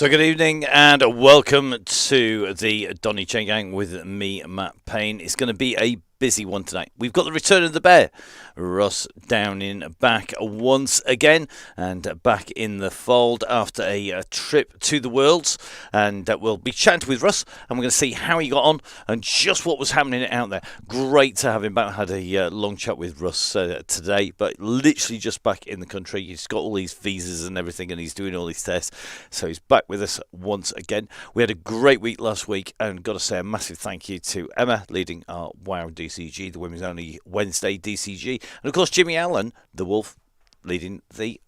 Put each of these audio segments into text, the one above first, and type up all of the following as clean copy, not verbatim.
So good evening and welcome to the Donny Chaingang with me, Matt Payne. It's going to be a busy one tonight. We've got the return of the bear, Russ Downing, back once again and back in the fold after a trip to the Worlds. And we'll be chatting with Russ and we're going to see how he got on and just what was happening out there. Great to have him back. Had a long chat with Russ today, but literally just back in the country. He's got all these visas and everything and he's doing all these tests. So he's back with us once again. We had a great week last week and got to say a massive thank you to Emma leading our WOW DCG, the women's only Wednesday DCG, and of course Jimmy Allen, the Wolf, leading the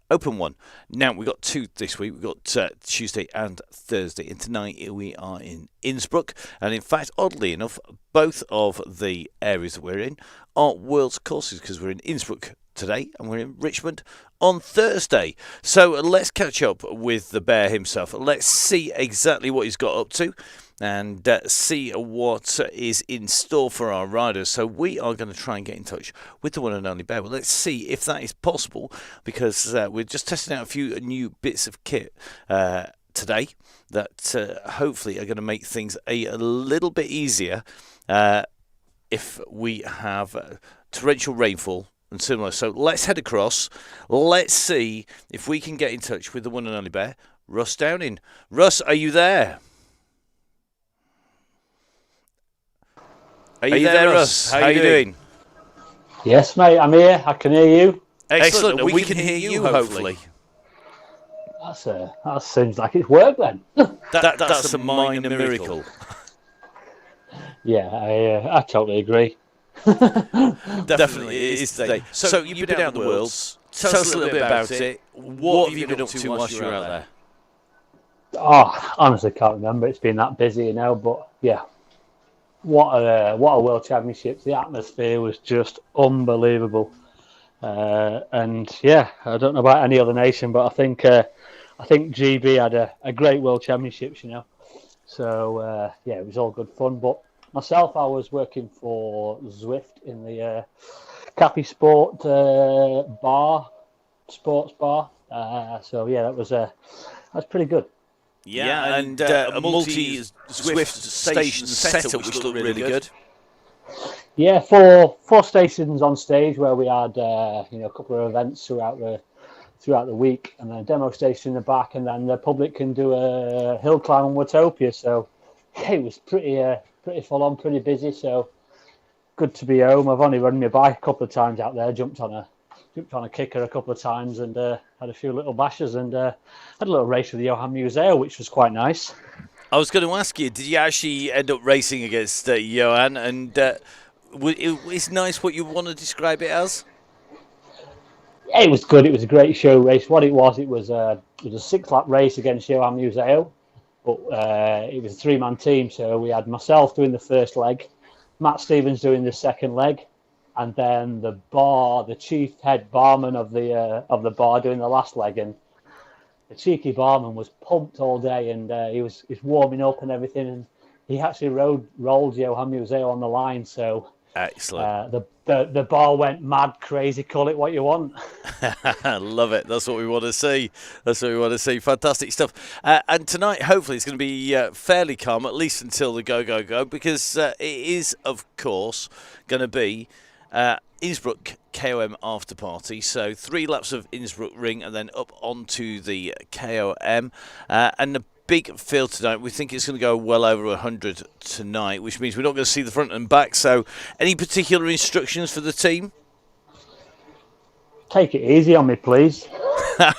open one. Now we've got two this week. We've got Tuesday and Thursday, and tonight we are in Innsbruck, and in fact, oddly enough, both of the areas that we're in are Worlds courses because we're in Innsbruck today and we're in Richmond on Thursday. So let's catch up with the bear himself. Let's see exactly what he's got up to and see what is in store for our riders. So we are going to try and get in touch with the one and only bear. Well, let's see if that is possible because we're just testing out a few new bits of kit today that hopefully are going to make things a little bit easier if we have torrential rainfall and similar. So let's head across. Let's see if we can get in touch with the one and only bear, Russ Downing. Russ, are you there? Are you there, Russ? How are you doing? Yes, mate, I'm here. I can hear you. Excellent. And we can hear you, hopefully. That seems like it's worked then. That's a minor miracle. Yeah, I totally agree. Definitely it is today. So you've been out the Worlds. Tell us a little bit about it. What have you been up to whilst you were out there? Oh, honestly, can't remember. It's been that busy, but yeah. What a World Championships. The atmosphere was just unbelievable. And yeah, I don't know about any other nation, but I think GB had a great World Championships, So yeah, it was all good fun. But myself, I was working for Zwift in the Cappy Sport sports bar. So yeah, that's pretty good. Yeah, and a multi-Zwift station setup which looked really good. Yeah, four stations on stage where we had a couple of events throughout the week, and then a demo station in the back, and then the public can do a hill climb on Watopia. So yeah, it was pretty full on, pretty busy. So good to be home. I've only ridden my bike a couple of times out there, jumped on a kicker a couple of times and had a few little bashes and had a little race with the Johan Museo, which was quite nice. I was going to ask you, did you actually end up racing against Johan? And it's nice what you want to describe it as? Yeah, it was good. It was a great show race. What it was a 6-lap race against Johan Museo, but it was a 3-man team. So we had myself doing the first leg, Matt Stevens doing the second leg, and then the chief head barman of the bar doing the last leg. And the cheeky barman was pumped all day, and he's warming up and everything. And he actually rolled Johan Museo on the line. So excellent. The bar went mad, crazy. Call it what you want. Love it. That's what we want to see. Fantastic stuff. And tonight, hopefully, it's going to be fairly calm, at least until the go, because it is, of course, going to be Innsbruck KOM after party. So 3 laps of Innsbruck Ring and then up onto the KOM. And the big field tonight, we think it's going to go well over 100 tonight, which means we're not going to see the front and back. So any particular instructions for the team? Take it easy on me, please. But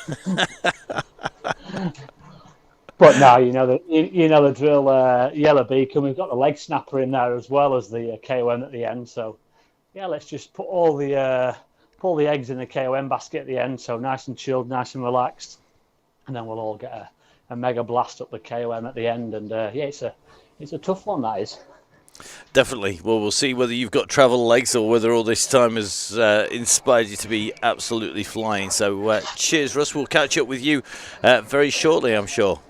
no, you know the drill. Yellow Beacon. We've got the leg snapper in there as well as the KOM at the end. So yeah, let's just put all the eggs in the KOM basket at the end. So nice and chilled, nice and relaxed, and then we'll all get a mega blast up the KOM at the end. And yeah, it's a tough one, that is. Definitely. Well, we'll see whether you've got travel legs or whether all this time has inspired you to be absolutely flying. So cheers, Russ. We'll catch up with you very shortly, I'm sure.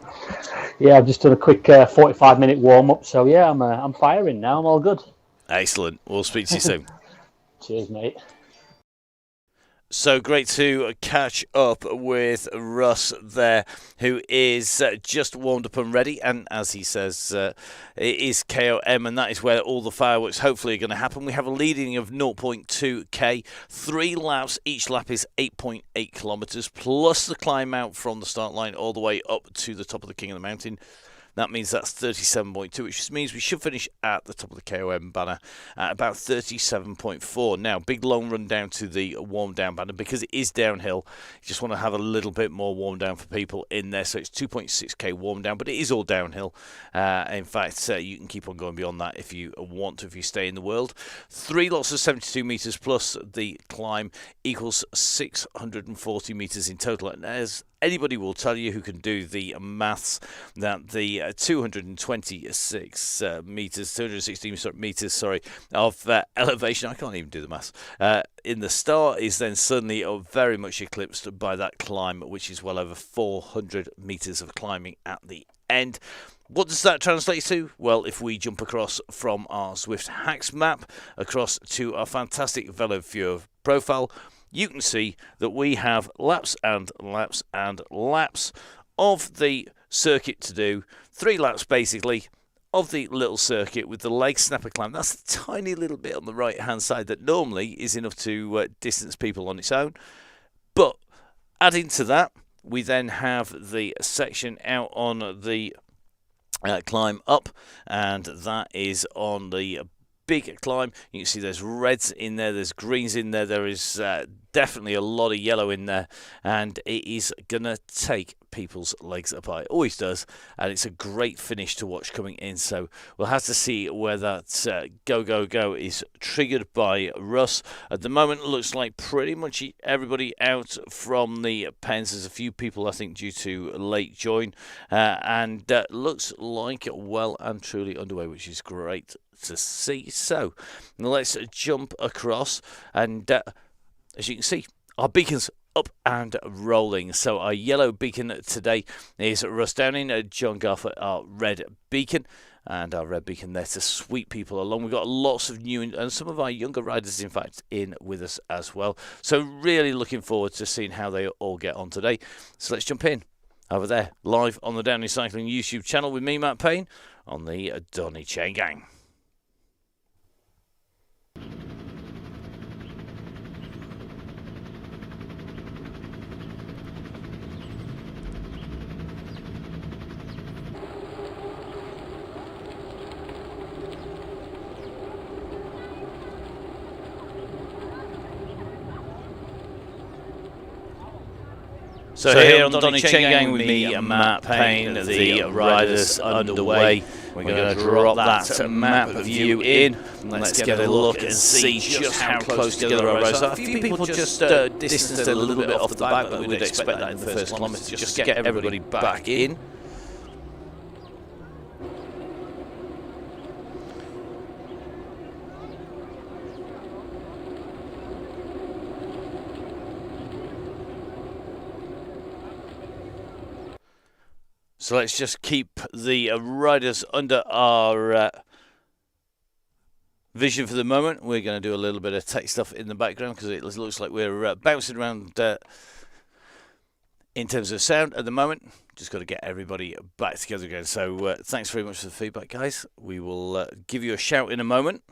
Yeah, I've just done a quick 45-minute warm-up. So yeah, I'm firing now. I'm all good. Excellent. We'll speak to you soon. Cheers, mate. So great to catch up with Russ there, who is just warmed up and ready. And as he says, it is KOM, and that is where all the fireworks hopefully are going to happen. We have a leading of 0.2k, 3 laps. Each lap is 8.8 kilometres, plus the climb out from the start line all the way up to the top of the King of the Mountain. That means that's 37.2, which means we should finish at the top of the KOM banner at about 37.4. Now, big long run down to the warm down banner because it is downhill. You just want to have a little bit more warm down for people in there. So it's 2.6k warm down, but it is all downhill. In fact, you can keep on going beyond that if you want to, if you stay in the world. 3 lots of 72 metres plus the climb equals 640 metres in total. And as anybody will tell you who can do the maths, that the 226 metres, 216 metres, of elevation, I can't even do the maths, in the start is then suddenly very much eclipsed by that climb, which is well over 400 metres of climbing at the end. What does that translate to? Well, if we jump across from our Zwift Hacks map across to our fantastic VeloViewer profile, you can see that we have laps and laps and laps of the circuit to do. 3 laps, basically, of the little circuit with the leg snapper climb. That's a tiny little bit on the right-hand side that normally is enough to distance people on its own. But adding to that, we then have the section out on the climb up, and that is on the big climb. You can see there's reds in there, there's greens in there, there is definitely a lot of yellow in there, and it is gonna take people's legs apart. It always does, and it's a great finish to watch coming in. So we'll have to see where that go is triggered by Russ. At the moment, it looks like pretty much everybody out from the pens. There's a few people, I think, due to late join, and looks like well and truly underway, which is great to see. So let's jump across, and as you can see, our beacons up and rolling. So our yellow beacon today is Russ Downing, John Garfor, our red beacon, and our red beacon there to sweep people along. We've got lots of new and some of our younger riders, in fact, in with us as well. So really looking forward to seeing how they all get on today. So let's jump in over there, live on the Donny Cycling YouTube channel with me, Matt Payne, on the Donny Chaingang. So here on Donny Chaingang with me, Matt Payne, the riders underway. We're going to drop that map view in, and let's get a look and see just how close together our riders are. A few people just distanced a little bit off the back, but we'd expect that in the first kilometre, just to get everybody back in. So let's just keep the riders under our vision for the moment. We're going to do a little bit of tech stuff in the background because it looks like we're bouncing around in terms of sound at the moment. Just got to get everybody back together again. So thanks very much for the feedback, guys. We will give you a shout in a moment.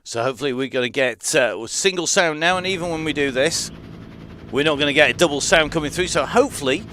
So hopefully we're going to get single sound now, and even when we do this, we're not going to get a double sound coming through. So hopefully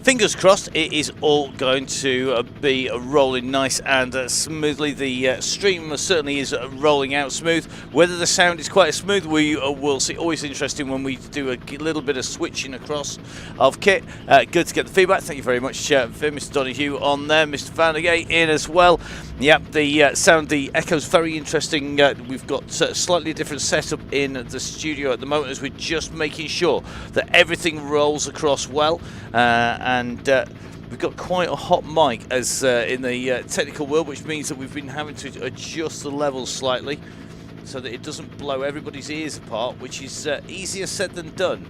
Fingers crossed it is all going to be rolling nice and smoothly. The stream certainly is rolling out smooth. Whether the sound is quite as smooth, we will see. Always interesting when we do a little bit of switching across of kit. Good to get the feedback. Thank you very much, Mr. Donny on there. Mr. Vandergate in as well. Yep, the sound, the echo's very interesting. We've got a slightly different setup in the studio at the moment as we're just making sure that everything rolls across well. And we've got quite a hot mic as in the technical world, which means that we've been having to adjust the levels slightly so that it doesn't blow everybody's ears apart, which is easier said than done.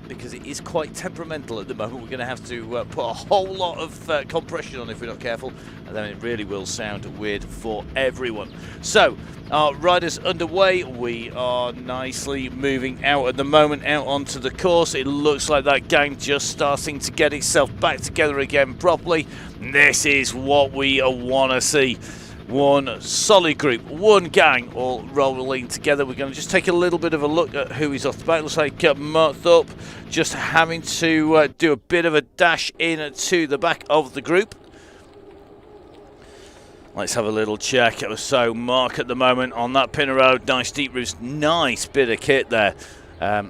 Because it is quite temperamental at the moment. We're going to have to put a whole lot of compression on if we're not careful, and then it really will sound weird for everyone. So, our riders underway. We are nicely moving out at the moment, out onto the course. It looks like that gang just starting to get itself back together again properly. This is what we want to see. One solid group, one gang all rolling together. We're going to just take a little bit of a look at who is off the back. Looks like Mark Thorpe just having to do a bit of a dash in to the back of the group. Let's have a little check. So Mark at the moment on that Pinner Road, nice deep roots, nice bit of kit there. I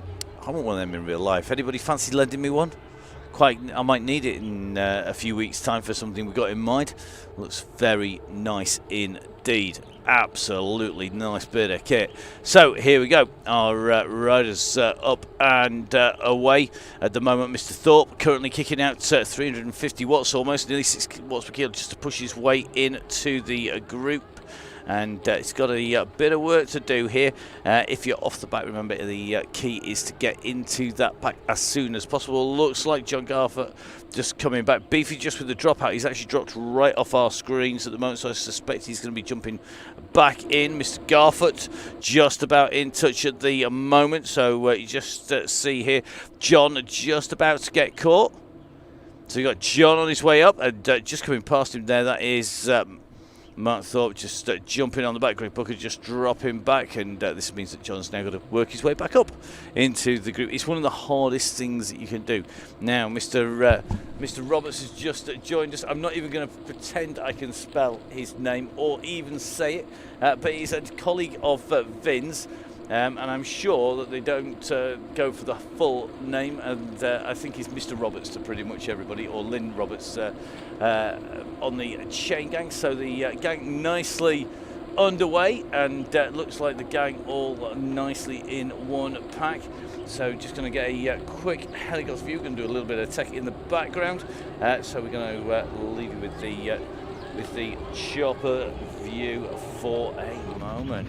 want one of them in real life. Anybody fancy lending me one? I might need it in a few weeks' time for something we've got in mind. Looks very nice indeed. Absolutely nice bit of kit. So here we go. Our riders up and away at the moment. Mr. Thorpe currently kicking out 350 watts, almost nearly 6 watts per kilo, just to push his way into the group. And it's got a bit of work to do here. If you're off the back, remember the key is to get into that back as soon as possible. Looks like John Garford just coming back. Beefy just with the dropout. He's actually dropped right off our screens at the moment, so I suspect he's going to be jumping back in. Mr. Garford just about in touch at the moment. So you just see here, John just about to get caught. So you got John on his way up, and just coming past him there, that is Mark Thorpe just jumping on the back. Greg Booker just dropping back, and this means that John's now got to work his way back up into the group. It's one of the hardest things that you can do. Now, Mr. Roberts has just joined us. I'm not even going to pretend I can spell his name or even say it, but he's a colleague of Vin's. And I'm sure that they don't go for the full name, and I think he's Mr. Roberts to pretty much everybody, or Lynn Roberts on the Chaingang. So the gang nicely underway, and looks like the gang all nicely in one pack. So just going to get a quick helicopter view. We're going to do a little bit of tech in the background. So we're going to leave you with the chopper view for a moment.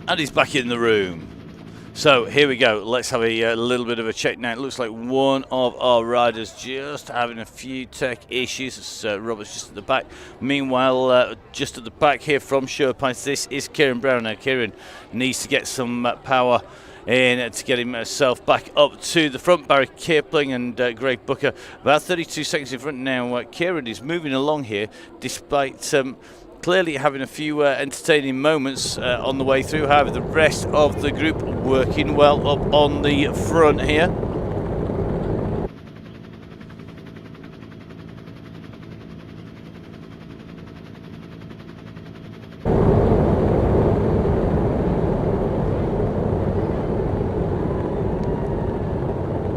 And he's back in the room. So here we go. Let's have a little bit of a check now. It looks like one of our riders just having a few tech issues. It's, Robert's just at the back. Meanwhile, just at the back here from Sherpines, this is Kieran Brown. Now Kieran needs to get some power in to get himself back up to the front. Barry Kipling and Greg Booker about 32 seconds in front now. Kieran is moving along here despite clearly having a few entertaining moments on the way through. However, the rest of the group working well up on the front here.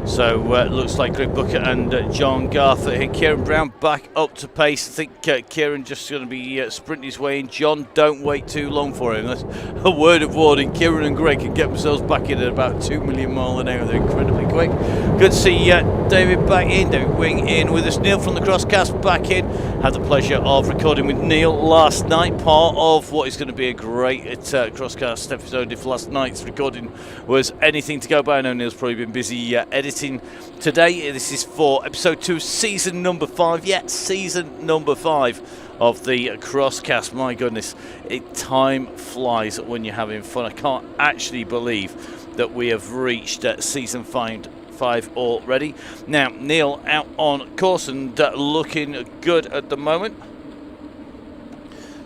So looks like Greg Booker and John Garth here. Kieran Brown back up to pace. I think Kieran just going to be sprinting his way in. John, don't wait too long for him. That's a word of warning. Kieran and Greg can get themselves back in at about 2 million miles an hour. They're incredibly quick. Good to see David back in. David Wing in with us. Neil from the Crosscast back in. Had the pleasure of recording with Neil last night. Part of what is going to be a great Crosscast episode if last night's recording was anything to go by. I know Neil's probably been busy editing today. This is for episode 2, season number 5. Yeah, season number 5 of the Crosscast. My goodness, time flies when you're having fun. I can't actually believe that we have reached season 5 already. Now, Neil out on course and looking good at the moment.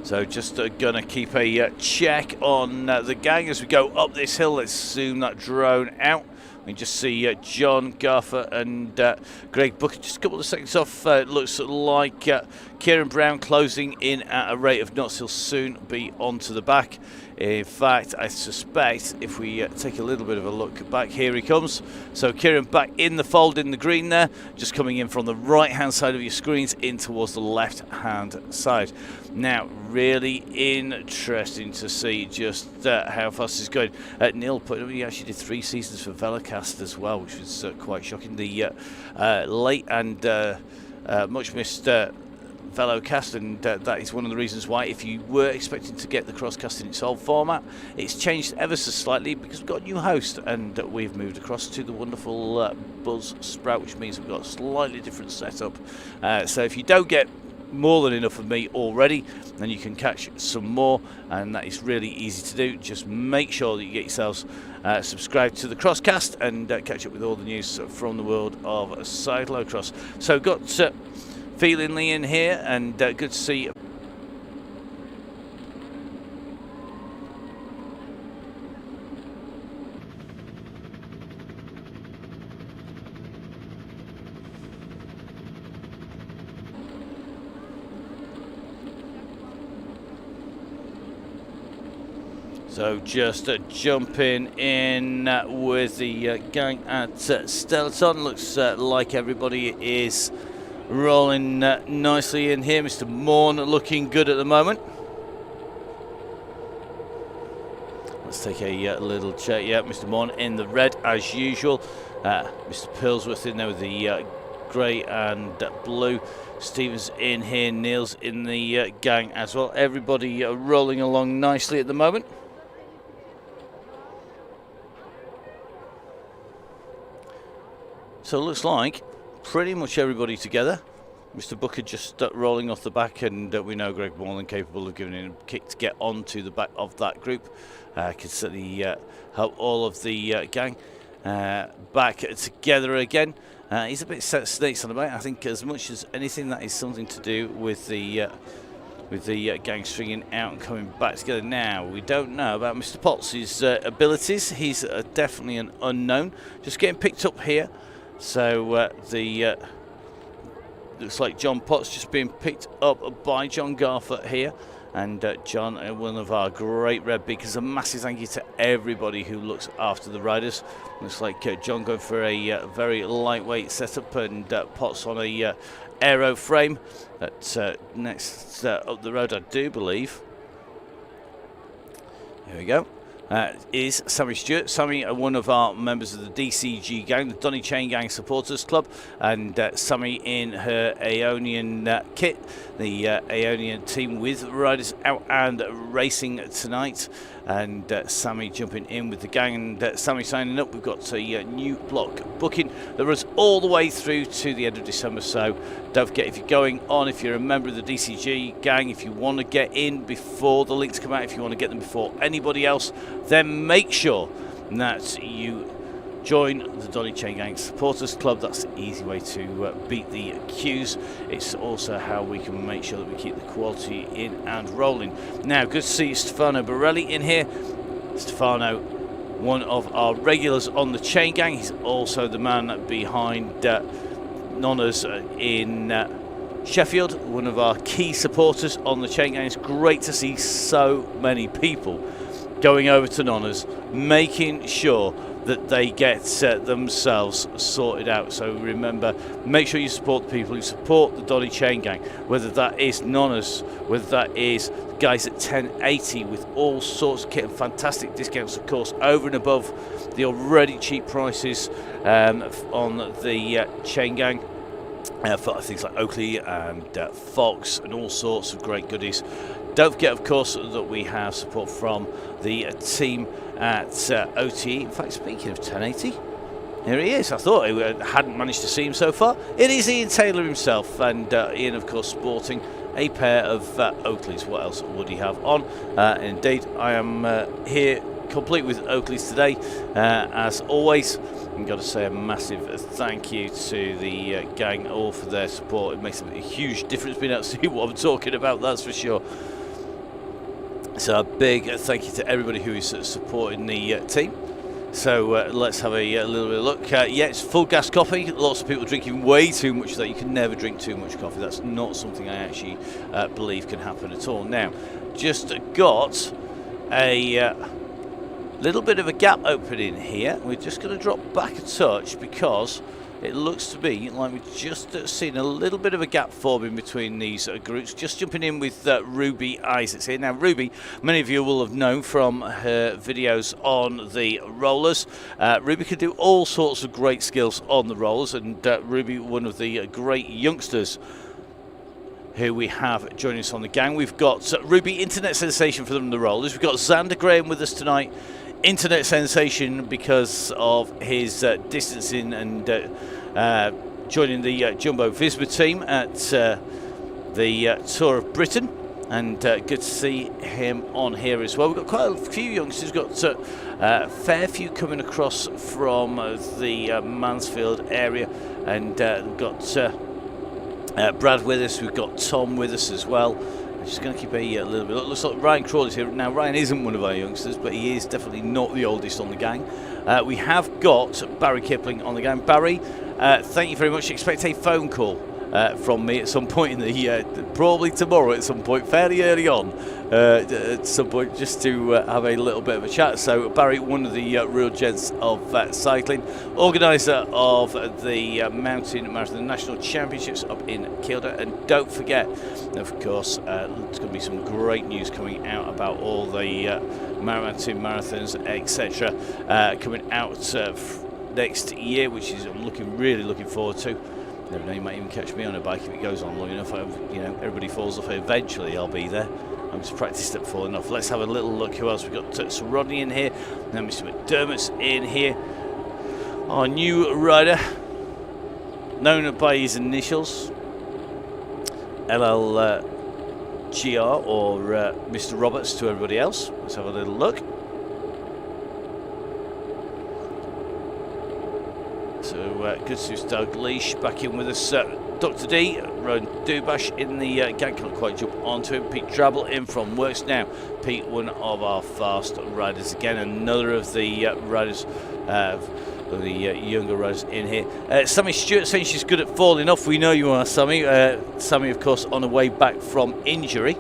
So just going to keep a check on the gang as we go up this hill. Let's zoom that drone out. We just see John Garfer and Greg Booker just a couple of seconds off. Looks like Kieran Brown closing in at a rate of knots. He'll soon be onto the back. In fact, I suspect if we take a little bit of a look back, here he comes. So Kieran back in the fold in the green there, just coming in from the right-hand side of your screens in towards the left-hand side. Now, really interesting to see just how fast he's going. Neil he actually did 3 seasons for Velocast as well, which was quite shocking. The late and much missed Velocast, and that is one of the reasons why, if you were expecting to get the Crosscast in its old format, it's changed ever so slightly because we've got a new host and we've moved across to the wonderful Buzz Sprout, which means we've got a slightly different setup. So if you don't get more than enough of me already, then you can catch some more, and that is really easy to do. Just make sure that you get yourselves subscribed to the Crosscast and catch up with all the news from the world of cyclocross. So got Feeling Lee in here, and good to see you. So just jumping in with the gang at Stellaton. Looks like everybody is rolling nicely in here. Mr. Morn looking good at the moment. Let's take a little check. Yeah, Mr. Morn in the red as usual. Mr. Pillsworth in there with the grey and blue. Stevens in here. Neil's in the gang as well. Everybody rolling along nicely at the moment. So it looks like pretty much everybody together. Mr. Booker just rolling off the back, and we know Greg more than capable of giving him a kick to get onto the back of that group. Can certainly help all of the gang back together again. He's a bit snakes on the back. I think as much as anything that is something to do with the gang stringing out and coming back together. Now, we don't know about Mr. Potts' abilities. He's definitely an unknown. Just getting picked up here. So looks like John Potts just being picked up by John Garfer here. And John, one of our great red beakers. A massive thank you to everybody who looks after the riders. Looks like John going for a very lightweight setup, and Potts on a aero frame. That's next up the road, I do believe. Here we go. Is Sammy Stewart. Sammy, one of our members of the DCG gang, the Donny Chaingang Supporters Club, and Sammy in her Aeonian kit, the Aeonian team with riders out and racing tonight. And Sammy jumping in with the gang, and Sammy signing up. We've got a new block booking that runs all the way through to the end of December. So don't forget, if you're going on, if you're a member of the DCG gang, if you want to get in before the links come out, if you want to get them before anybody else, then make sure that you join the Donny Chaingang Supporters Club. That's the easy way to beat the queues. It's also how we can make sure that we keep the quality in and rolling. Now, good to see Stefano Borelli in here. Stefano, one of our regulars on the Chaingang. He's also the man behind Nonnas in Sheffield, one of our key supporters on the Chaingang. It's great to see so many people going over to Nonnas, making sure that they get themselves sorted out. So remember, make sure you support the people who support the Donny Chaingang, whether that is Nonnas, whether that is guys at 1080 with all sorts of kit and fantastic discounts, of course, over and above the already cheap prices on the Chaingang. For things like Oakley and Fox and all sorts of great goodies. Don't forget, of course, that we have support from the team at OTE. In fact, speaking of 1080, here he is. I thought I hadn't managed to see him so far. It is Ian Taylor himself, and Ian, of course, sporting a pair of Oakleys. What else would he have on? Indeed, I am here complete with Oakleys today, as always. I've got to say a massive thank you to the gang all for their support. It makes a huge difference being able to see what I'm talking about, that's for sure. So a big thank you to everybody who is supporting the team. So let's have a little bit of look. Yeah, it's full gas coffee. Lots of people drinking way too much of that. You can never drink too much coffee. That's not something I actually believe can happen at all. Now, just got a little bit of a gap opening here. We're just going to drop back a touch because it looks to be like we've just seen a little bit of a gap forming between these groups. Just jumping in with Ruby Isaacs here. Now, Ruby, many of you will have known from her videos on the rollers. Ruby can do all sorts of great skills on the rollers, and Ruby, one of the great youngsters who we have joining us on the gang. We've got Ruby, internet sensation for them the rollers. We've got Xander Graham with us tonight, internet sensation because of his distancing and joining the Jumbo Visma team at the Tour of Britain, and good to see him on here as well. We've got quite a few youngsters. We've got a fair few coming across from the Mansfield area, and we've got Brad with us. We've got Tom with us as well. I'm just going to keep a little bit. Looks like Ryan Crawley's here. Now, Ryan isn't one of our youngsters, but he is definitely not the oldest on the gang. We have got Barry Kipling on the gang. Barry, thank you very much. Expect a phone call from me at some point in the probably tomorrow at some point, fairly early on at some point, just to have a little bit of a chat. So Barry, one of the real gents of cycling, organiser of the Mountain Marathon National Championships up in Kielder, and don't forget, of course, there's going to be some great news coming out about all the mountain marathons, etc., coming out next year, which is I'm really looking forward to. Never know, you might even catch me on a bike if it goes on long enough. Everybody falls off. Eventually, I'll be there. I'm just practiced at falling off. Let's have a little look. Who else? We've got Sir Rodney in here. Now Mr. McDermott's in here. Our new rider, known by his initials, LLGR, or Mr. Roberts to everybody else. Let's have a little look. So good to see Doug Leash back in with us. Dr. D, Rowan Dubash in the gang, can't quite jump onto him. Pete Drabble in from Works now. Pete, one of our fast riders again, another of the riders, the younger riders in here. Sammy Stewart saying she's good at falling off. We know you are, Sammy. Sammy, of course, on her way back from injury.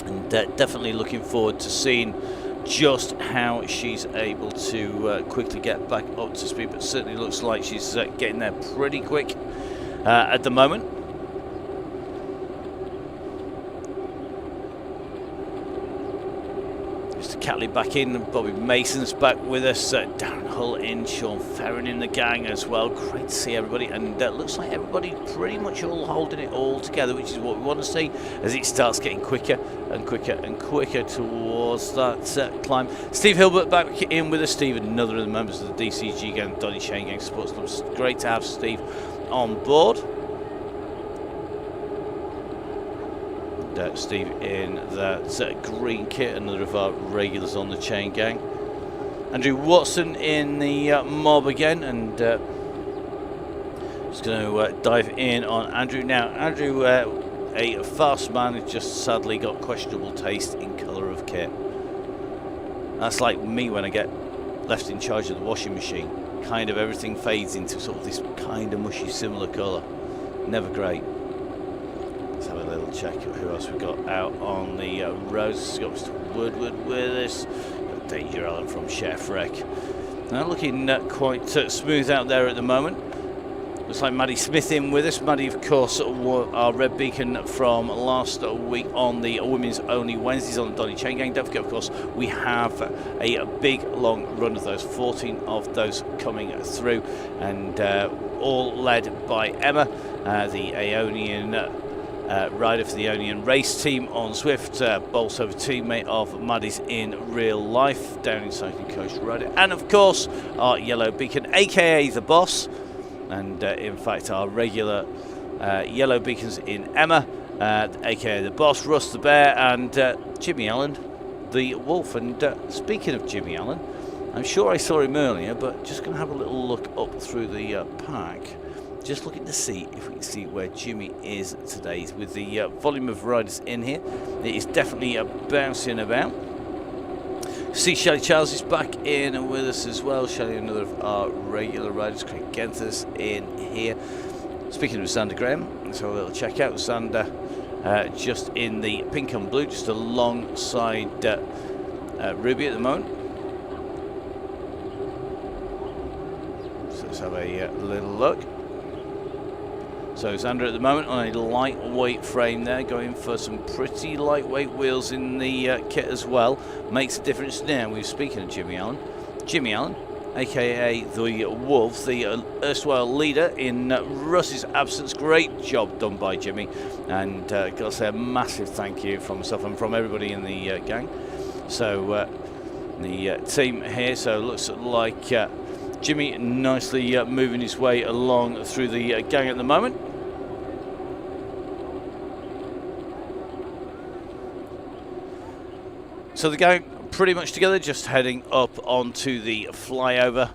And definitely looking forward to seeing just how she's able to quickly get back up to speed, but certainly looks like she's getting there pretty quick at the moment. Mr. Catley back in, Bobby Mason's back with us, Darren Hull in, Sean Ferrin in the gang as well. Great to see everybody, and looks like everybody pretty much all holding it all together, which is what we want to see as it starts getting quicker and quicker and quicker towards that climb. Steve Hilbert back in with us. Steve, another of the members of the DCG gang, Donny Chaingang Sports Club. It's great to have Steve on board. Steve in that green kit, another of our regulars on the Chaingang. Andrew Watson in the mob again, and just going to dive in on Andrew now. Andrew, a fast man, has just sadly got questionable taste in colour of kit. That's like me when I get left in charge of the washing machine. Kind of everything fades into sort of this kind of mushy similar colour. Never great. Let's have a little check at who else we've got out on the roads. We've got Mr. Woodward with us. Got Danger Allen from Chef Wreck. Now looking quite smooth out there at the moment. Looks like Maddie Smith in with us. Maddie, of course, our red beacon from last week on the Women's Only Wednesdays on the Donny Chaingang. Don't forget, of course, we have a big long run of those, 14 of those coming through, and all led by Emma, the Aeonian rider for the Aeonian race team on Swift, Bolsover teammate of Maddie's in real life, down in Cycling Coach rider, and of course our yellow beacon, aka the boss. And in fact, our regular yellow beacons in Emma, aka the boss, Russ the bear, and Jimmy Allen, the wolf. And speaking of Jimmy Allen, I'm sure I saw him earlier, but just going to have a little look up through the pack, just looking to see if we can see where Jimmy is today. With the volume of riders in here, it is definitely bouncing about. See, Shelley Charles is back in with us as well. Shelley, another of our regular riders. Craig Genthers in here. Speaking of Xander Graham, let's have a little check out. Xander just in the pink and blue, just alongside Ruby at the moment. So let's have a little look. So Xander at the moment on a lightweight frame there, going for some pretty lightweight wheels in the kit as well. Makes a difference now. We were speaking of Jimmy Allen. Jimmy Allen, aka the Wolf, the erstwhile leader in Russ's absence. Great job done by Jimmy. And got to say a massive thank you from myself and from everybody in the gang. So the team here, so it looks like Jimmy nicely moving his way along through the gang at the moment. So the gang pretty much together, just heading up onto the flyover.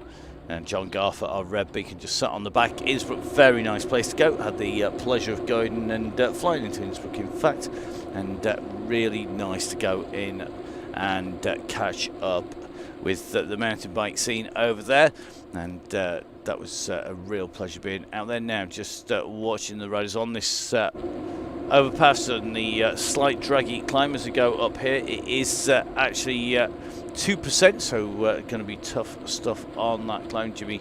And John Garfer, our red beacon, just sat on the back. Innsbruck, very nice place to go. Had the pleasure of going and flying into Innsbruck, in fact. And really nice to go in and catch up with the mountain bike scene over there. And that was a real pleasure being out there now, just watching the riders on this overpass and the slight draggy climb as we go up here. It is actually 2%, so going to be tough stuff on that climb. Jimmy,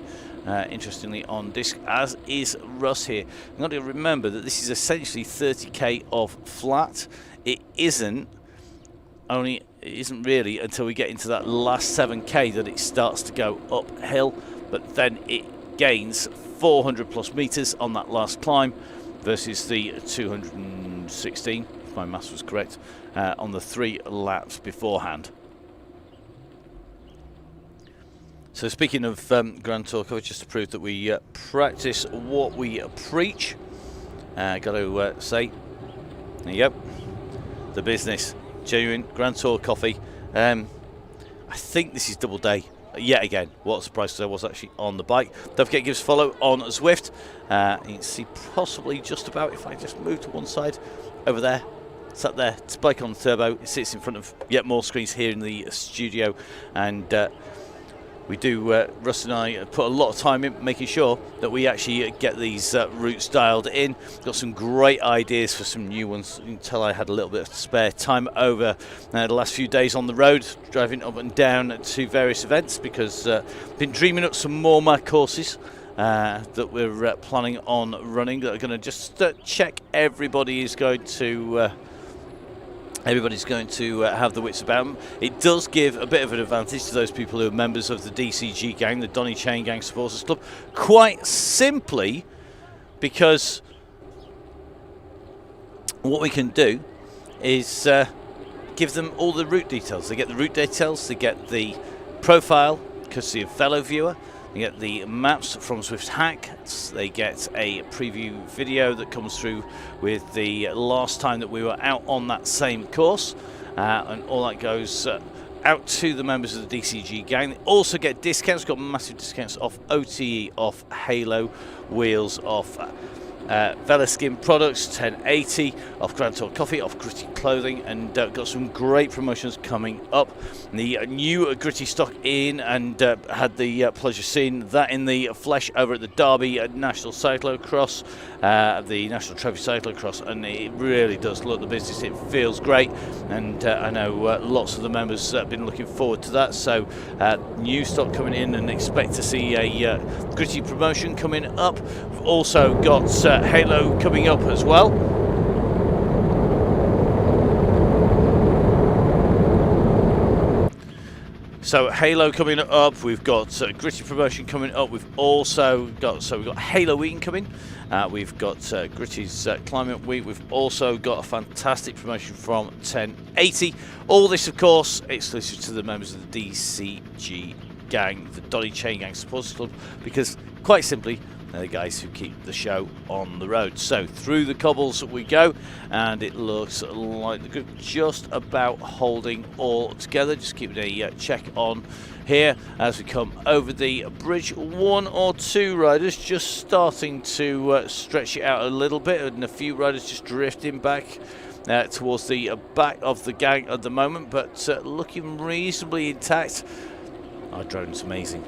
interestingly, on disc, as is Russ here. You've got to remember that this is essentially 30k of flat. It isn't really until we get into that last 7k that it starts to go uphill, but then it gains 400 plus meters on that last climb versus the 216, if my maths was correct, on the 3 laps beforehand. So speaking of Grand Tour coverage, just to prove that we practice what we preach, got to say, there you go, the business, genuine Grand Tour coffee. I think this is double day yet again. What a surprise, because I was actually on the bike. Don't forget, give us a follow on Zwift. You can see possibly just about, if I just move to one side over there, sat there, it's bike on the turbo. It sits in front of yet more screens here in the studio, and we do, Russ and I put a lot of time in making sure that we actually get these routes dialed in. Got some great ideas for some new ones until I had a little bit of spare time over the last few days on the road, driving up and down to various events, because been dreaming up some more mad courses that we're planning on running, that are going to just check everybody's going to have the wits about them. It does give a bit of an advantage to those people who are members of the DCG gang, the Donny Chaingang Supporters Club, quite simply because what we can do is give them all the route details. They get the route details, they get the profile, courtesy of fellow viewer, they get the maps from Swift Hack, they get a preview video that comes through with the last time that we were out on that same course, and all that goes out to the members of the DCG gang. They also get discounts. Got massive discounts off OTE, off Halo wheels, off Velaskin products, 1080 off Grand Tour Coffee, off Gritty clothing, and got some great promotions coming up. The new Gritty stock in, and had the pleasure of seeing that in the flesh over at the Derby National Cyclocross, the National Trophy Cyclocross, and it really does look the business. It feels great, and I know lots of the members have been looking forward to that. So new stock coming in, and expect to see a Gritty promotion coming up. We've also got Halo coming up as well. So Halo coming up, we've got Gritty promotion coming up. We've also got we've got Halo Week coming. We've got Gritty's Climate Week. We've also got a fantastic promotion from 1080. All this, of course, exclusive to the members of the DCG gang, the Donny Chaingang Supporters Club, because quite simply, they're the guys who keep the show on the road. So through the cobbles we go, and it looks like the group just about holding all together. Just keeping a check on here as we come over the bridge. One or two riders just starting to stretch it out a little bit, and a few riders just drifting back towards the back of the gang at the moment, but looking reasonably intact. Our drone's amazing.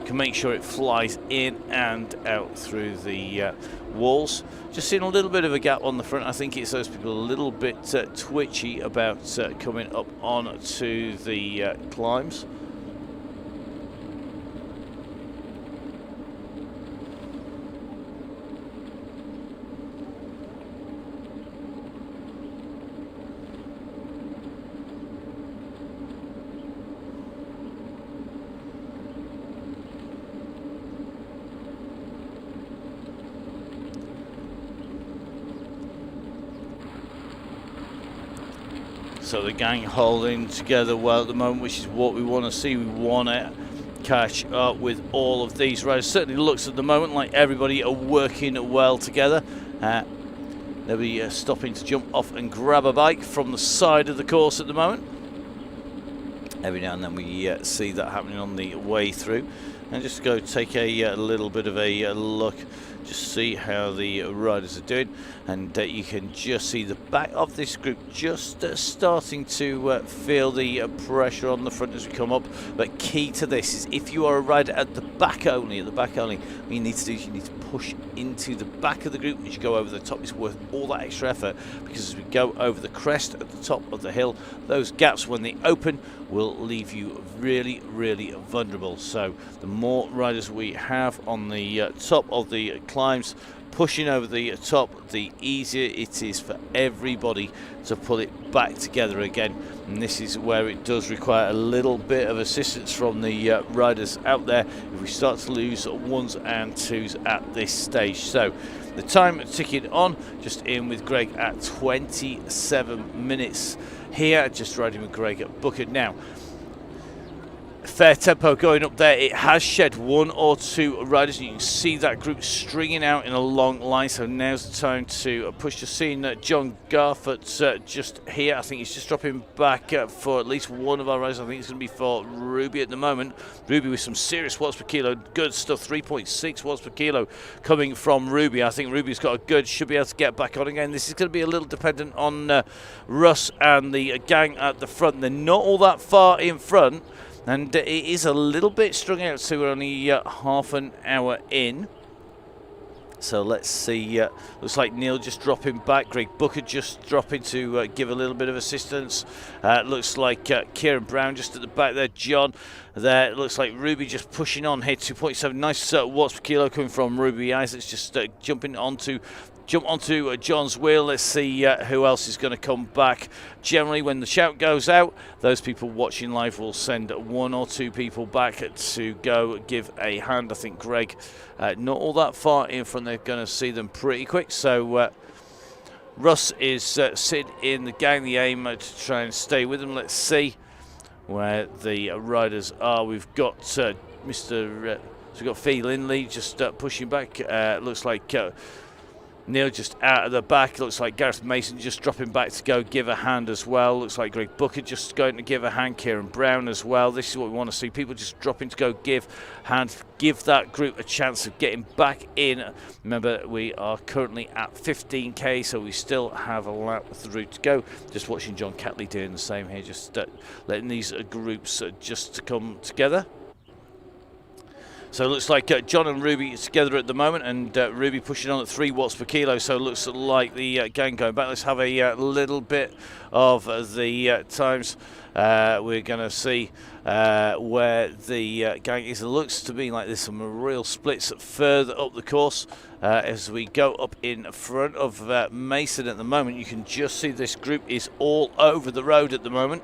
Can make sure it flies in and out through the walls. Just seeing a little bit of a gap on the front. I think it's those people a little bit twitchy about coming up on to the climbs. So the gang holding together well at the moment, which is what we want to see. We want to catch up with all of these riders. Certainly looks at the moment like everybody are working well together. They'll be stopping to jump off and grab a bike from the side of the course at the moment. Every now and then we see that happening on the way through. And just go take a little bit of a look, just see how the riders are doing, and you can just see the back of this group just starting to feel the pressure on the front as we come up. But key to this is, if you are a rider at the back only, what you need to do is you need to push into the back of the group as you go over the top. It's worth all that extra effort, because as we go over the crest at the top of the hill, those gaps when they open will leave you really, really vulnerable. So the more riders we have on the top of the climbs pushing over the top, the easier it is for everybody to pull it back together again. And this is where it does require a little bit of assistance from the riders out there if we start to lose ones and twos at this stage. So the time ticking on, just in with Greg at 27 minutes here, just riding with Greg at Booker now. Fair tempo going up there. It has shed one or two riders, and you can see that group stringing out in a long line. So now's the time to push. Just seeing John Garfort just here. I think he's just dropping back for at least one of our riders. I think it's going to be for Ruby at the moment. Ruby with some serious watts per kilo. Good stuff. 3.6 watts per kilo coming from Ruby. I think Ruby's got a good, should be able to get back on again. This is going to be a little dependent on Russ and the gang at the front. They're not all that far in front, and it is a little bit strung out, so we're only half an hour in. So let's see, looks like Neil just dropping back, Greg Booker just dropping to give a little bit of assistance. Looks like Kieran Brown just at the back there, John there. It looks like Ruby just pushing on here, 2.7, nice watts per kilo coming from Ruby Isaacs, just jump onto John's wheel. Let's see who else is going to come back. Generally, when the shout goes out, those people watching live will send one or two people back to go give a hand. I think Greg, not all that far in front, they're going to see them pretty quick. So Russ is sitting in the gang, the aim to try and stay with them. Let's see where the riders are. We've got so we've got Fee Lindley just pushing back. Looks like Neil just out of the back. Looks like Gareth Mason just dropping back to go give a hand as well. Looks like Greg Booker just going to give a hand. Kieran Brown as well. This is what we want to see. People just dropping to go give hand. Give that group a chance of getting back in. Remember, we are currently at 15k, so we still have a lap through to go. Just watching John Catley doing the same here. Just letting these groups just come together. So it looks like John and Ruby together at the moment, and Ruby pushing on at 3 watts per kilo. So it looks like the gang going back. Let's have a little bit of the times. We're going to see where the gang is. It looks to be like there's some real splits further up the course as we go up in front of Mason at the moment. You can just see this group is all over the road at the moment.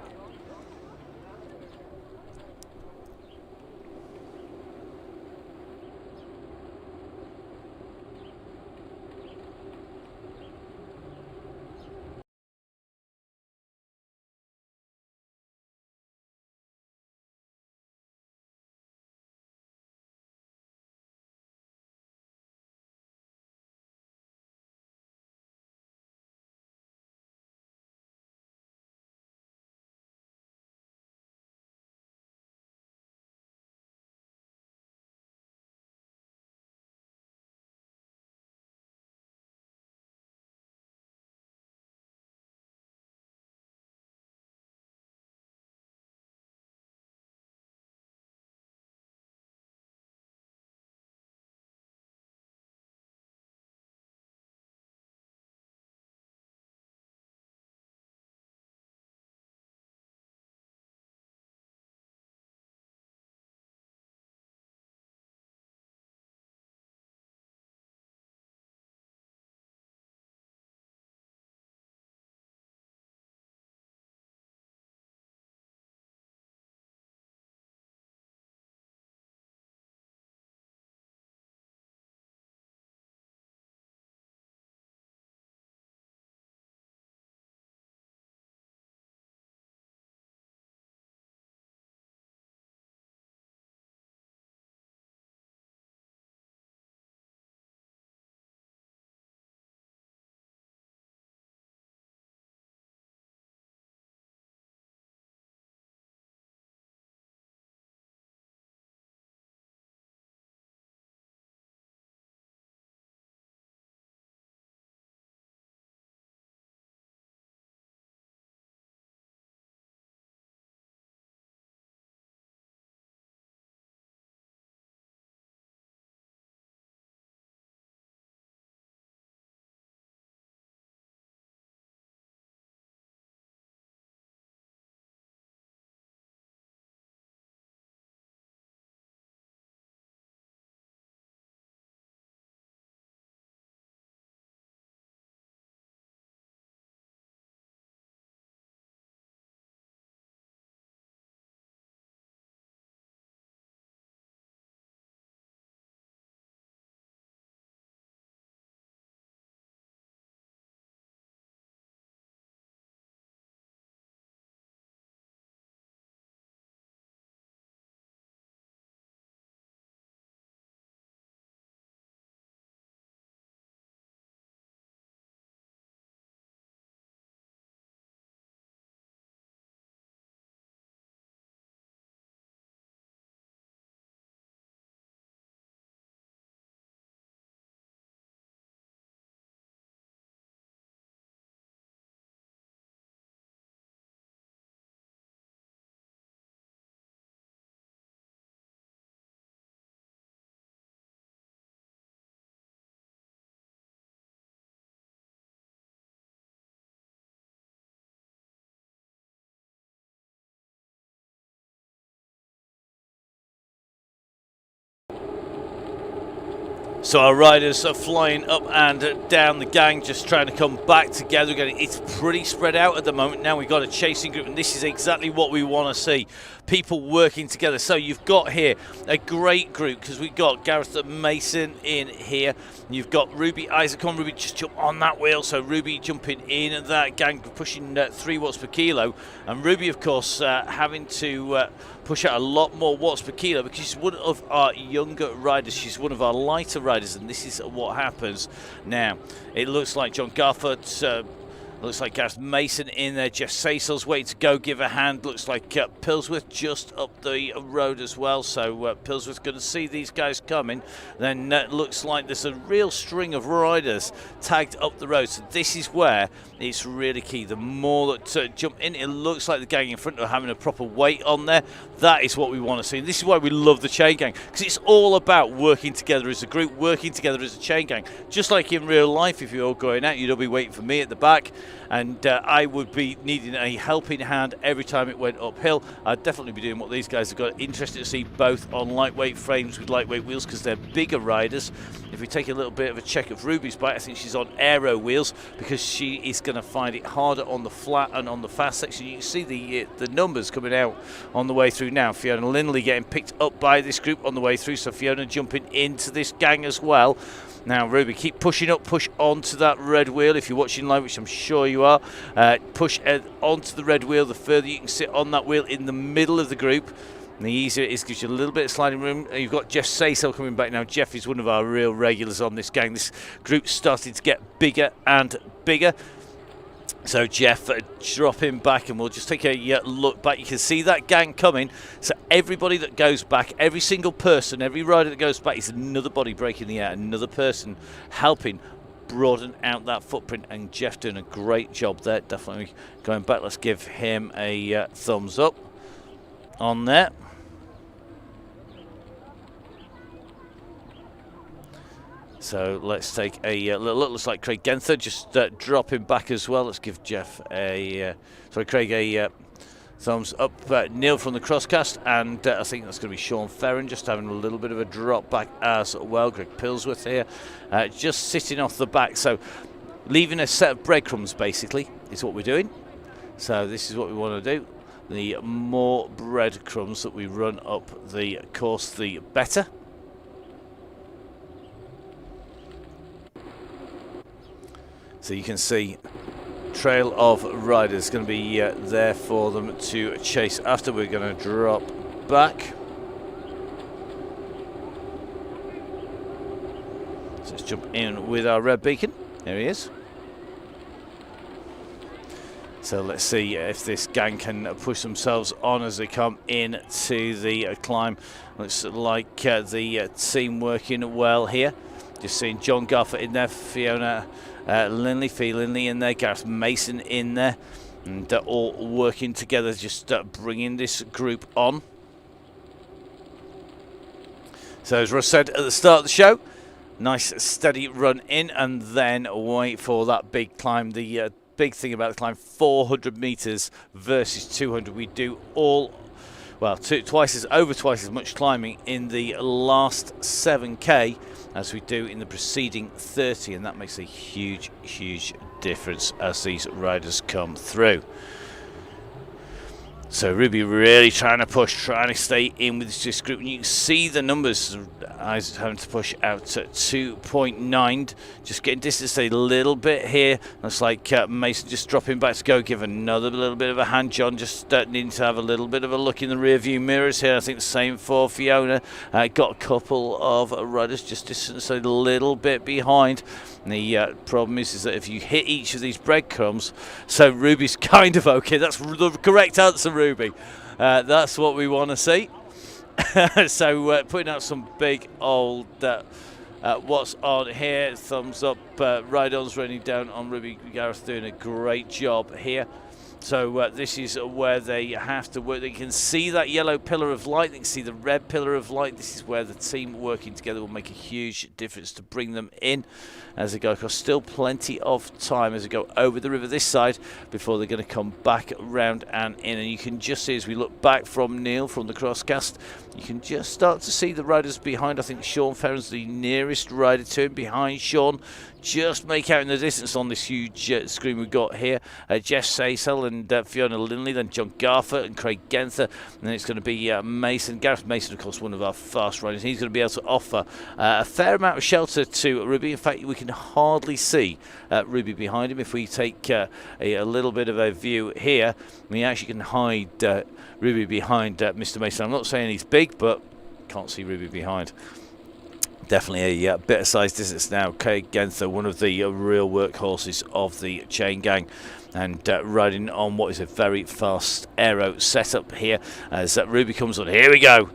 So our riders are flying up and down the gang, just trying to come back together again. It's pretty spread out at the moment. Now we've got a chasing group, and this is exactly what we want to see. People working together. So you've got here a great group, because we've got Gareth Mason in here. You've got Ruby Isaac. Come on, Ruby, just jump on that wheel. So Ruby jumping in, and that gang pushing 3 watts per kilo. And Ruby, of course, having to push out a lot more watts per kilo because she's one of our younger riders. She's one of our lighter riders, and this is what happens. Now, it looks like John Garford, looks like Gareth Mason in there. Jeff Sasel's waiting to go give a hand. Looks like Pillsworth just up the road as well. So Pillsworth's going to see these guys coming. Then looks like there's a real string of riders tagged up the road. So this is where it's really key. The more that jump in, it looks like the gang in front are having a proper weight on there. That is what we want to see. And this is why we love the chain gang, because it's all about working together as a group, working together as a chain gang. Just like in real life, if you're all going out, you'd all be waiting for me at the back. And I would be needing a helping hand every time it went uphill. I'd definitely be doing what these guys have got. Interested to see both on lightweight frames with lightweight wheels because they're bigger riders. If we take a little bit of a check of Ruby's bike, I think she's on aero wheels because she is going to find it harder on the flat and on the fast section. You can see the numbers coming out on the way through now. Fiona Lindley getting picked up by this group on the way through, so Fiona jumping into this gang as well. Now, Ruby, keep pushing up, push onto that red wheel. If you're watching live, which I'm sure you are, push onto the red wheel. The further you can sit on that wheel in the middle of the group, and the easier it is, gives you a little bit of sliding room. You've got Jeff Sasel coming back now. Jeff is one of our real regulars on this gang. This group's starting to get bigger and bigger. So Jeff dropping back, and we'll just take a look back. You can see that gang coming. So everybody that goes back, every single person, every rider that goes back is another body breaking the air, another person helping broaden out that footprint. And Jeff doing a great job there, definitely going back. Let's give him a thumbs up on there. So let's take a little look. Looks like Craig Genther just dropping back as well. Let's give Jeff Craig a thumbs up. Neil from the Crosscast, and I think that's going to be Sean Ferron just having a little bit of a drop back as well. Greg Pillsworth here, just sitting off the back. So leaving a set of breadcrumbs basically is what we're doing. So this is what we want to do. The more breadcrumbs that we run up the course, the better. So you can see trail of riders going to be there for them to chase after. We're going to drop back. So let's jump in with our red beacon. There he is. So let's see if this gang can push themselves on as they come in to the climb. Looks like the team working well here. Just seeing John Garford in there, Fiona Lindley in there, Gareth Mason in there, and they're all working together, just bringing this group on. So as Russ said at the start of the show, nice steady run in and then wait for that big climb. The big thing about the climb, 400 meters versus 200. We do over twice as much climbing in the last 7k as we do in the preceding 30, and that makes a huge difference as these riders come through. So Ruby really trying to push, trying to stay in with this group, and you can see the numbers. Eyes having to push out to 2.9, just getting distance a little bit here. Looks like Mason just dropping back to go give another little bit of a hand. John just needing to have a little bit of a look in the rear view mirrors here. I think the same for Fiona. Got a couple of riders just distance a little bit behind. And the problem is that if you hit each of these breadcrumbs, so Ruby's kind of okay. That's the correct answer, Ruby. That's what we want to see. So putting out some big old what's on here. Thumbs up. Ride-ons running down on Ruby. Gareth doing a great job here. So this is where they have to work. They can see that yellow pillar of light. They can see the red pillar of light. This is where the team working together will make a huge difference to bring them in as they go across. Still plenty of time as they go over the river this side before they're going to come back around and in. And you can just see as we look back from Neil from the Crosscast, you can just start to see the riders behind. I think Sean Ferron's the nearest rider to him. Behind Sean, just make out in the distance on this huge screen we've got here, Jeff Sasel and Fiona Linley, then John Garford and Craig Genther, and then it's going to be Mason. Gareth Mason, of course, one of our fast riders. He's going to be able to offer a fair amount of shelter to Ruby. In fact, we can hardly see Ruby behind him. If we take a little bit of a view here, we actually can hide Ruby behind Mr. Mason. I'm not saying he's big, but can't see Ruby behind. Definitely a bit of size distance now. Craig Genther, one of the real workhorses of the Chaingang, and riding on what is a very fast aero setup here as Ruby comes on. Here we go.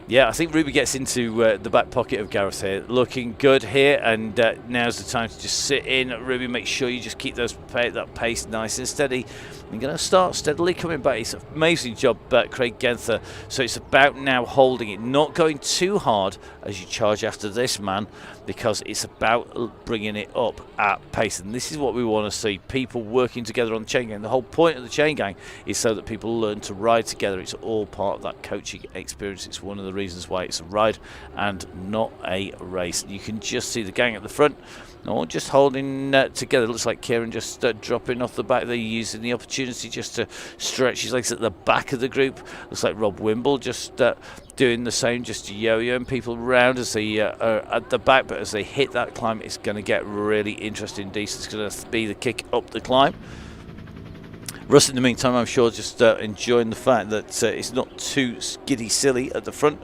Yeah, I think Ruby gets into the back pocket of Gareth here. Looking good here, and now's the time to just sit in. Ruby, make sure you just keep that pace nice and steady. You're going to start steadily coming back. It's an amazing job, Craig Genther. So it's about now holding it, not going too hard as you charge after this man, because it's about bringing it up at pace. And this is what we want to see, people working together on the Chaingang. The whole point of the Chaingang is so that people learn to ride together. It's all part of that coaching experience. It's one of the reasons why it's a ride and not a race. You can just see the gang at the front, all just holding together. Looks like Kieran just dropping off the back there, using the opportunity just to stretch his legs at the back of the group. Looks like Rob Wimble just doing the same, just yo-yoing people around as they are at the back, but as they hit that climb, it's going to get really interesting. It's going to be the kick up the climb. Russ, in the meantime, I'm sure just enjoying the fact that it's not too skiddy silly at the front,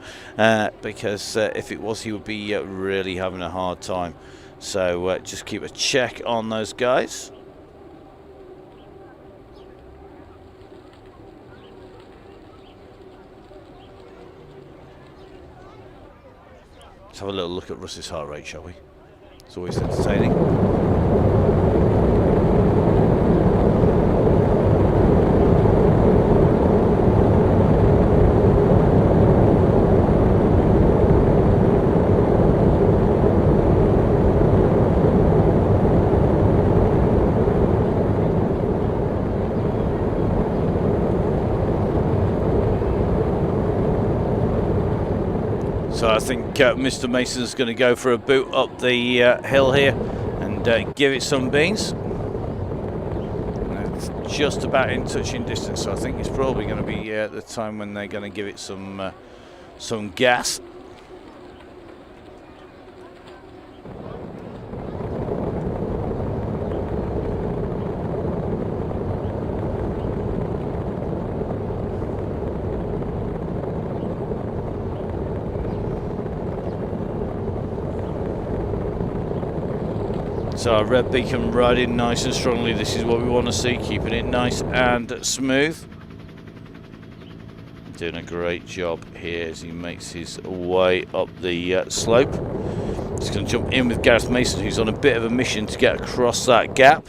because if it was, he would be really having a hard time. So just keep a check on those guys. Let's have a little look at Russ's heart rate, shall we? It's always entertaining. So I think Mr. Mason's going to go for a boot up the hill here and give it some beans. It's just about in touching distance, so I think it's probably going to be the time when they're going to give it some gas. So our red beacon riding nice and strongly. This is what we want to see, keeping it nice and smooth. Doing a great job here as he makes his way up the slope. He's going to jump in with Gareth Mason, who's on a bit of a mission to get across that gap.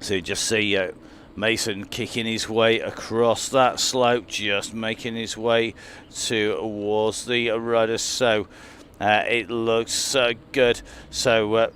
So you just see Mason kicking his way across that slope, just making his way towards the riders. So it looks good. So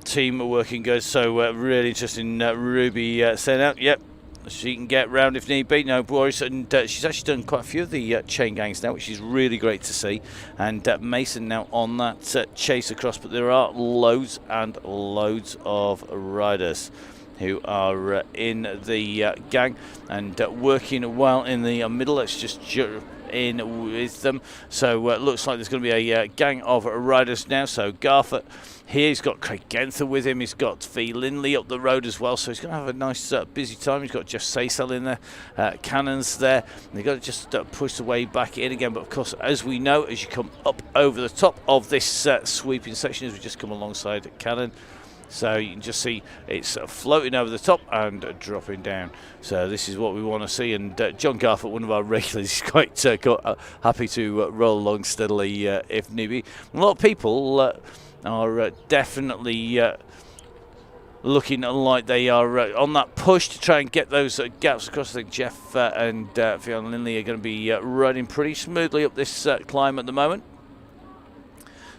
team are working good. So really interesting. Ruby saying out, yep, she can get round if need be, no worries. And she's actually done quite a few of the chain gangs now, which is really great to see. And Mason now on that chase across, but there are loads and loads of riders who are in the gang and working well in the middle. Let's just jump in with them. So it looks like there's going to be a gang of riders now. So Garford here, he's got Craig Genther with him. He's got V. Linley up the road as well. So he's going to have a nice busy time. He's got Jeff Saysel in there. Cannons there. And they've got to just push the way back in again. But of course, as we know, as you come up over the top of this sweeping section, as we just come alongside Cannon, so you can just see it's floating over the top and dropping down. So this is what we want to see. And John Garford, one of our regulars, is quite happy to roll along steadily if need be. A lot of people are definitely looking like they are on that push to try and get those gaps across. I think Jeff and Fiona Lindley are going to be running pretty smoothly up this climb at the moment.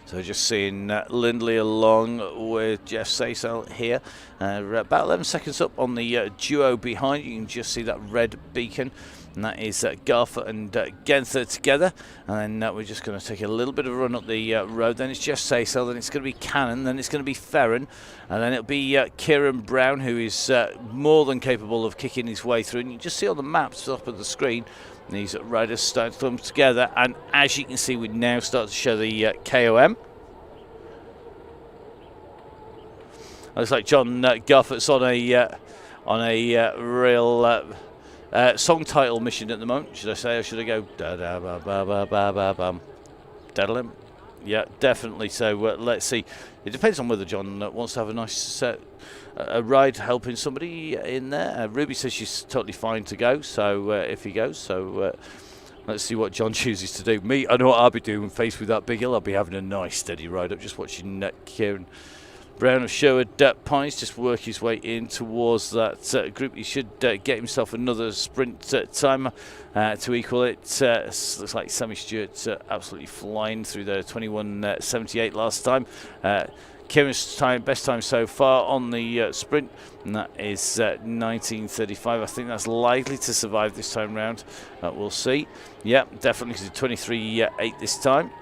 So just seeing Lindley along with Jeff Saysel here. About 11 seconds up on the duo behind. You can just see that red beacon. And that is Garfer and Genther together. And then we're just going to take a little bit of a run up the road. Then it's Jeff Saysel, then it's going to be Cannon, then it's going to be Ferren. And then it'll be Kieran Brown, who is more than capable of kicking his way through. And you can just see on the maps up at the screen, these riders start to come together. And as you can see, we now start to show the KOM. Looks like John Garfert's on a real song title mission at the moment. Should I say, or should I go da da ba ba ba ba ba bum? Daddle. Yeah, definitely. So let's see. It depends on whether John wants to have a nice a ride helping somebody in there. Ruby says she's totally fine to go. So if he goes, so let's see what John chooses to do. Me, I know what I'll be doing. Faced with that big hill, I'll be having a nice steady ride up, just watching Kieran Brown of Sherwood Pines just work his way in towards that group. He should get himself another sprint timer to equal it. Looks like Sammy Stewart's absolutely flying through the 21.78 last time. Kieran's best time so far on the sprint, and that is 19.35. I think that's likely to survive this time round. We'll see. Yeah, definitely 23.8 this time.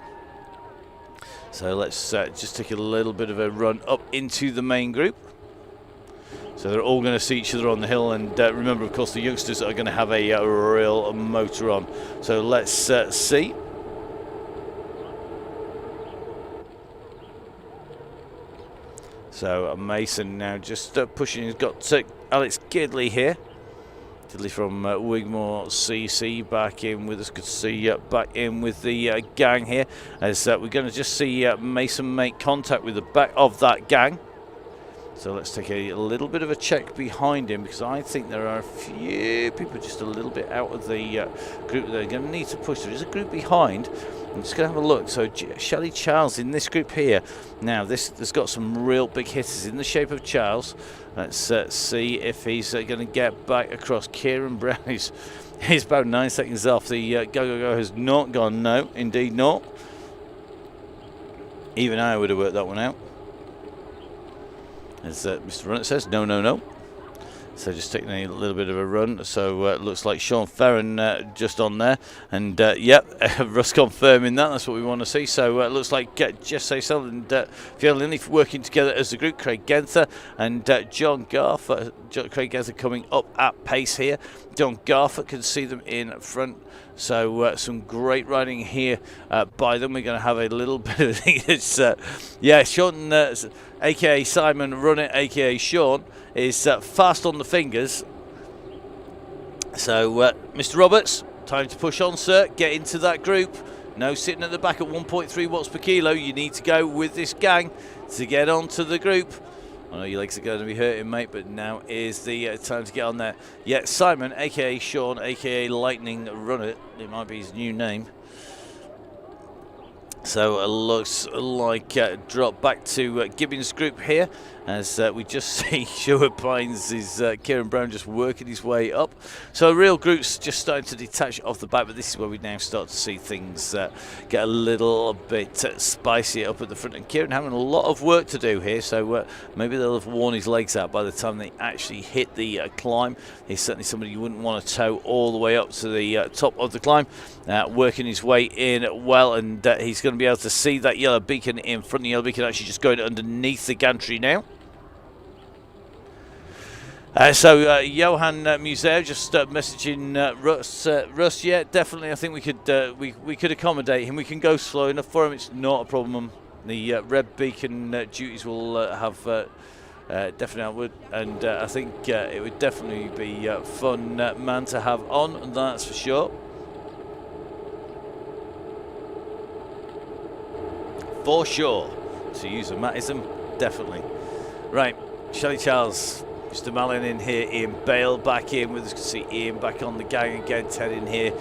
So let's just take a little bit of a run up into the main group. So they're all going to see each other on the hill, and remember, of course, the youngsters are going to have a real motor on. So let's see. So Mason now just pushing. He's got Alex Gidley here. Gidley from Wigmore CC back in with us. Good to see back in with the gang here. As we're going to just see Mason make contact with the back of that gang. So let's take a little bit of a check behind him, because I think there are a few people just a little bit out of the group that they're going to need to push. There is a group behind. I'm just going to have a look. So Shelley Charles in this group here. Now this has got some real big hitters in the shape of Charles. Let's see if he's going to get back across. Kieran Brown is about 9 seconds off. The Go has not gone. No, indeed not. Even I would have worked that one out. As Mr. Runnett says, no, no, no. So just taking a little bit of a run. So it looks like Sean Ferren just on there. And yep, Russ confirming that. That's what we want to see. So it looks like Jeff Saysel and Fiona Lindley working together as a group. Craig Genther and John Garfer. Craig Genther coming up at pace here. John Garfer can see them in front. So some great riding here by them. We're going to have a little bit of it's yeah, Sean, aka Simon Runnett, aka Sean, is fast on the fingers. So Mr. Roberts, time to push on, sir. Get into that group. No sitting at the back at 1.3 watts per kilo. You need to go with this gang to get onto the group. I know your legs are going to be hurting, mate, but now is the time to get on there. Yeah, Simon, a.k.a. Sean, a.k.a. Lightning Runner. It might be his new name. So it looks like drop back to Gibbons' group here, as we just see Sherwood Pines is Kieran Brown just working his way up. So real group's just starting to detach off the back, but this is where we now start to see things get a little bit spicier up at the front. And Kieran having a lot of work to do here, so maybe they'll have worn his legs out by the time they actually hit the climb. He's certainly somebody you wouldn't want to tow all the way up to the top of the climb, working his way in well, and he's going to be able to see that yellow beacon in front. The yellow beacon actually just going underneath the gantry now. So Johan Museo just messaging Russ. Yeah, definitely. I think we could accommodate him. We can go slow enough for him. It's not a problem. The red beacon duties will have definitely outward, and I think it would definitely be a fun man to have on. That's for sure. For sure, to use a Mattism, definitely. Right, Shelley Charles, Mr. Malin in here, Ian Bale back in with us. You can see Ian back on the gang again, Ted in here,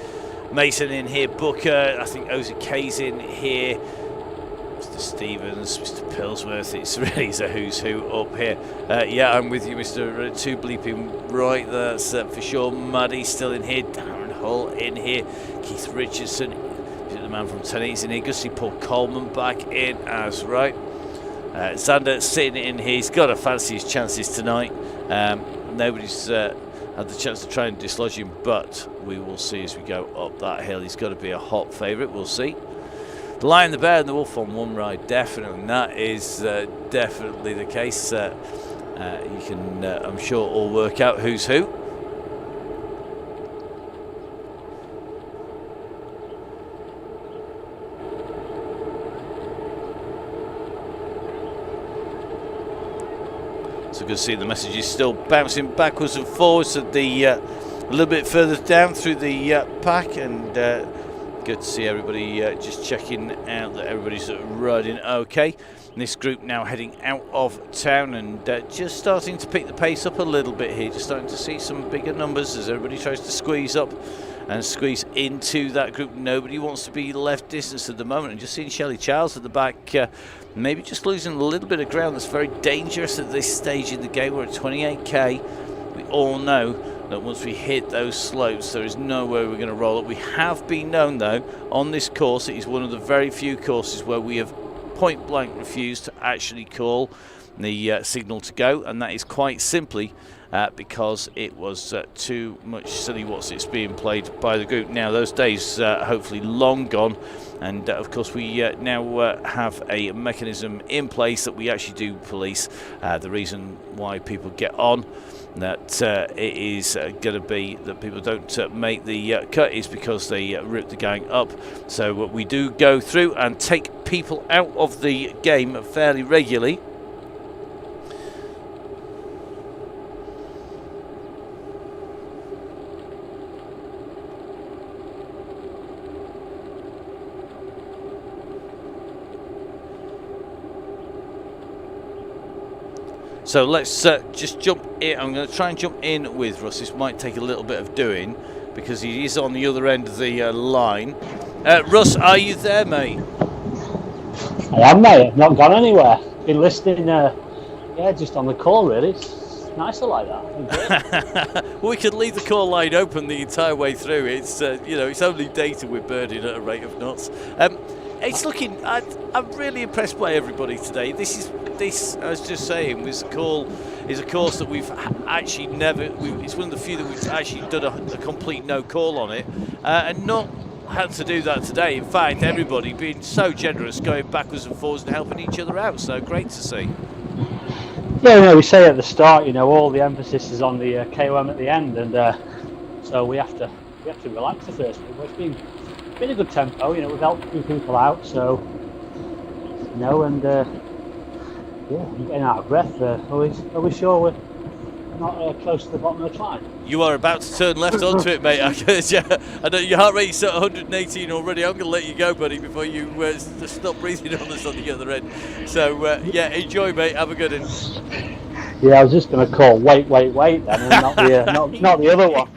Mason in here, Booker, I think Ozzy K's in here, Mr. Mr. Stevens, Mr. Pillsworth, it's really a who's who up here. Yeah, I'm with you, Mr. Two Bleeping Right, that's for sure. Muddy still in here, Darren Hull in here, Keith Richardson, the man from Tennis in here, Gussie Paul Coleman back in as right. Xander sitting in here, he's got to fancy his chances tonight. Nobody's had the chance to try and dislodge him, but we will see as we go up that hill. He's got to be a hot favourite, we'll see. The Lion, the Bear and the Wolf on one ride, definitely. And that is definitely the case. You can, I'm sure, all work out who's who. So good to see the messages still bouncing backwards and forwards at the a little bit further down through the pack, and good to see everybody just checking out that everybody's riding okay. And this group now heading out of town and just starting to pick the pace up a little bit here, just starting to see some bigger numbers as everybody tries to squeeze up and squeeze into that group. Nobody wants to be left distance at the moment, and just seeing Shelley Charles at the back maybe just losing a little bit of ground. That's very dangerous at this stage in the game. We're at 28k. We all know that once we hit those slopes there is no way we're going to roll it. We have been known though on this course, it is one of the very few courses where we have point blank refused to actually call the signal to go, and that is quite simply because it was too much silly what's it's being played by the group. Now those days hopefully long gone, and of course we now have a mechanism in place that we actually do police. The reason why people get on that it is going to be that people don't make the cut is because they rip the gang up. So we do go through and take people out of the game fairly regularly. So let's just jump in. I'm going to try and jump in with Russ. This might take a little bit of doing because he is on the other end of the line. Russ, are you there, mate? I am, mate. I've not gone anywhere. Been listening, yeah, just on the call, really. It's nicer like that. Well, we could leave the call line open the entire way through. It's you know, it's only data with birding at a rate of knots. It's looking. I'm really impressed by everybody today. This, I was just saying, is a course that we've actually never. It's one of the few that we've actually done a complete no call on it, and not had to do that today. In fact, everybody being so generous, going backwards and forwards and helping each other out. So great to see. Yeah, you know, we say at the start, you know, all the emphasis is on the KOM at the end, and so we have to relax the first bit. But it's been a good tempo, you know, we've helped a few people out, so you know, and yeah, I'm getting out of breath. Are we sure we're not close to the bottom of the climb? You are about to turn left onto it, mate. I know your heart rate's at 118 already. I'm going to let you go, buddy, before you stop breathing on us on the other end. So yeah, enjoy, mate. Have a good one. Yeah, I was just going to call wait then, and not the other one.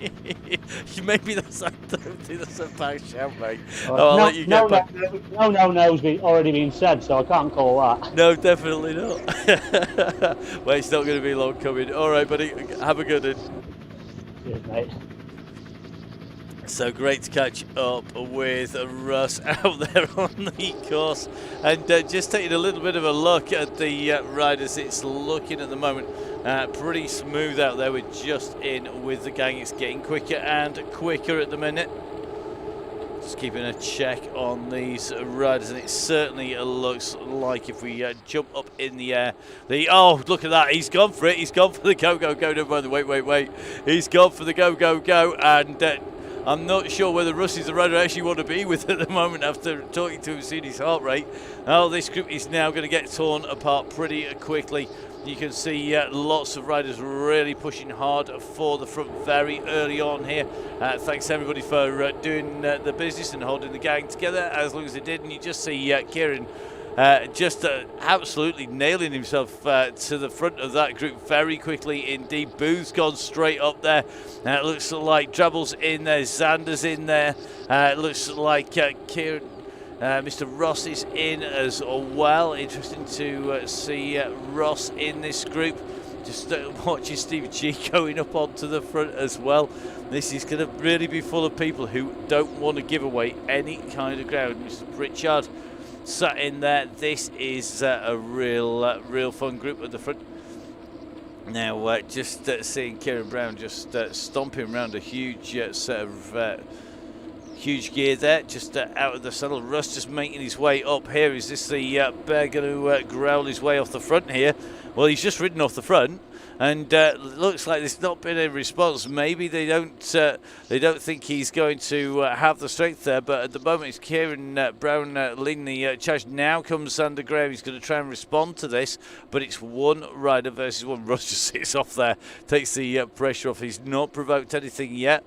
Maybe that's I don't think that's a bad shout, mate. I'll let you get back. No's already been said, so I can't call that. No, definitely not. Well, it's not going to be long coming. All right, buddy. Have a good one. Cheers, mate. So great to catch up with Russ out there on the course, and just taking a little bit of a look at the riders. It's looking at the moment pretty smooth out there. We're just in with the gang. It's getting quicker and quicker at the minute. Just keeping a check on these riders, and it certainly looks like if we jump up in the air, oh, look at that, he's gone for it. He's gone for the go. No, by the wait. He's gone for the go, and I'm not sure whether Russ is the rider I actually want to be with at the moment after talking to him, seeing his heart rate. Oh, this group is now going to get torn apart pretty quickly. You can see lots of riders really pushing hard for the front very early on here. Thanks everybody for doing the business and holding the gang together as long as they did. And you just see Kieran just absolutely nailing himself to the front of that group very quickly indeed. Booth's gone straight up there. It looks like Drabble's in there, Xander's in there. It looks like Kieran Mr. Ross is in as well. Interesting to see Ross in this group. Just watching Steve G going up onto the front as well. This is going to really be full of people who don't want to give away any kind of ground. Mr. Pritchard sat in there. This is a real fun group at the front. Now, just seeing Kieran Brown just stomping around a huge set of huge gear there, just out of the saddle. Russ just making his way up here. Is this the bear going to growl his way off the front here? Well, he's just ridden off the front, and looks like there's not been a response. Maybe they don't think he's going to have the strength there. But at the moment, it's Kieran Brown leading the charge. Now comes Xander Graham. He's going to try and respond to this, but it's one rider versus one. Russ just sits off there, takes the pressure off. He's not provoked anything yet.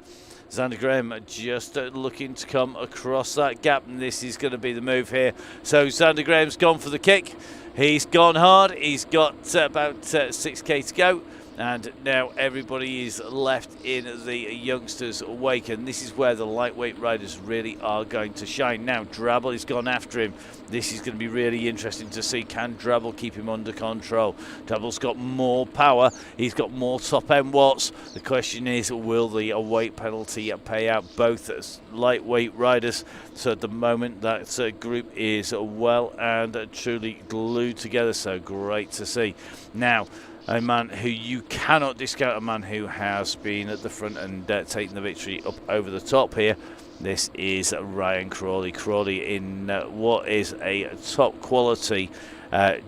Xander Graham just looking to come across that gap, and this is going to be the move here. So Xander Graham's gone for the kick. He's gone hard. He's got about 6k to go, and now everybody is left in the youngsters' wake, and this is where the lightweight riders really are going to shine. Now Drabble has gone after him. This is going to be really interesting to see. Can Drabble keep him under control? Drabble's got more power. He's got more top end watts. The question is, will the weight penalty pay out both as lightweight riders? So at the moment, that group is well and truly glued together. So great to see. Now, a man who you cannot discount, a man who has been at the front and taken the victory up over the top here. This is Ryan Crawley. Crawley in what is a top quality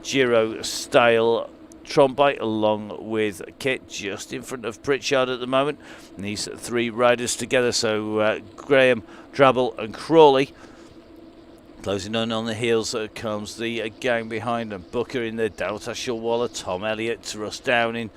Giro style Tron bike, along with Kit, just in front of Pritchard at the moment. And these three riders together, so Graham, Drabble and Crawley. Closing on the heels comes the gang behind them. Booker in there, Daryl Waller, Tom Elliott, Russ Downing.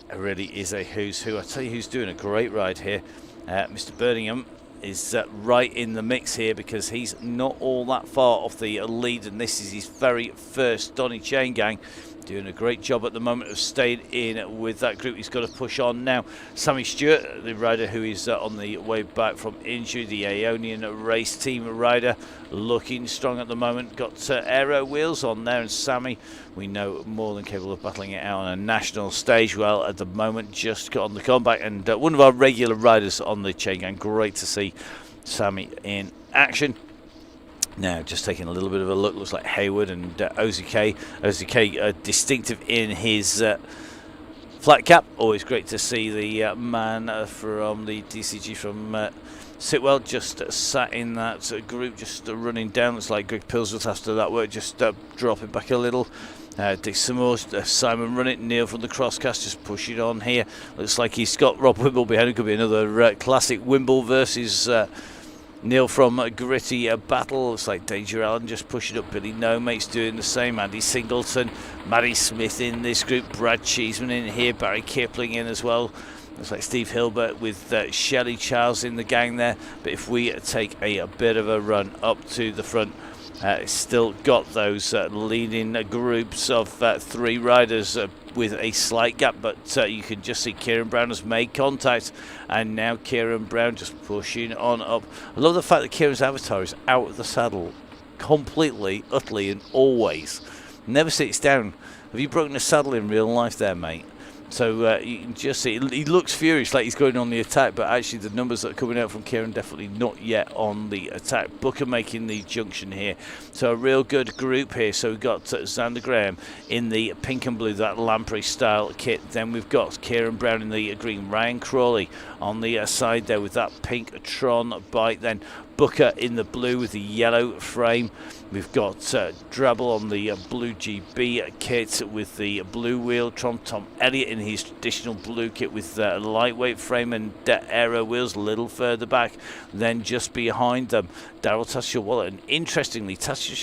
It really is a who's who. I tell you who's doing a great ride here. Mr. Birmingham is right in the mix here, because he's not all that far off the lead, and this is his very first Donny Chaingang. Doing a great job at the moment of staying in with that group. He's got to push on now. Sammy Stewart, the rider who is on the way back from injury, the Aeonian race team rider, looking strong at the moment. Got aero wheels on there, and Sammy, we know, more than capable of battling it out on a national stage. Well, at the moment, just got on the comeback, and one of our regular riders on the Chaingang. Great to see Sammy in action. Now, just taking a little bit of a look, looks like Hayward and OZK. OZK distinctive in his flat cap. Always great to see the man from the DCG from Sitwell just sat in that group, just running down. Looks like Greg Pillsworth after that work, just dropping back a little. Dick Seymour's Simon Runnett, Neil from the Crosscast just pushing on here. Looks like he's got Rob Wimble behind him. Could be another classic Wimble versus Neil from Gritty Battle. Looks like Danger Allen just pushing up. Billy No Mate's doing the same. Andy Singleton, Maddie Smith in this group. Brad Cheeseman in here. Barry Kipling in as well. Looks like Steve Hilbert with Shelley Charles in the gang there. But if we take a bit of a run up to the front, still got those leading groups of three riders with a slight gap, but you can just see Kieran Brown has made contact, and now Kieran Brown just pushing on up. I love the fact that Kieran's avatar is out of the saddle completely, utterly, and always. Never sits down. Have you broken a saddle in real life there, mate? So you can just see, he looks furious, like he's going on the attack, but actually the numbers that are coming out from Kieran definitely not yet on the attack. Booker making the junction here. So a real good group here. So we've got Xander Graham in the pink and blue, that Lamprey style kit. Then we've got Kieran Brown in the green. Ryan Crawley on the side there with that pink Tron bike. Then Booker in the blue with the yellow frame. We've got Drabble on the blue GB kit with the blue wheel. Tom Elliott in his traditional blue kit with lightweight frame and aero wheels a little further back. Then just behind them, Daryl Waller. And interestingly,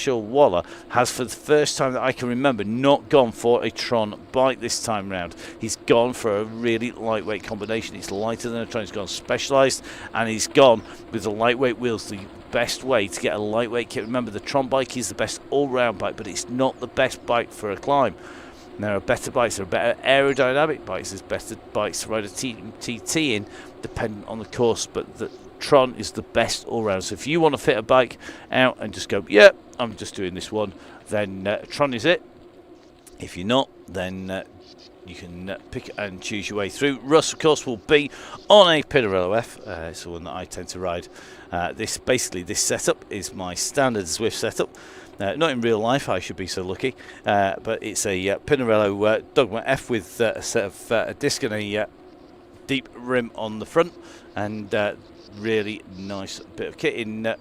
Waller has, for the first time that I can remember, not gone for a Tron bike this time round. He's gone for a really lightweight combination. It's lighter than a Tron. He's gone specialised, and he's gone with the lightweight wheels. The best way to get a lightweight kit. Remember, the Tron bike is the best all-round bike, but it's not the best bike for a climb. And there are better bikes, there are better aerodynamic bikes, there's better bikes to ride a TT in, dependent on the course, but Tron is the best all round. So if you want to fit a bike out and just go, yeah, I'm just doing this one, then Tron is it. If you're not, then you can pick and choose your way through. Russ, of course, will be on a Pinarello F. It's the one that I tend to ride. This setup is my standard Zwift setup. Not in real life, I should be so lucky, but it's a Pinarello Dogma F with a set of a disc and a deep rim on the front, and really nice bit of kit. In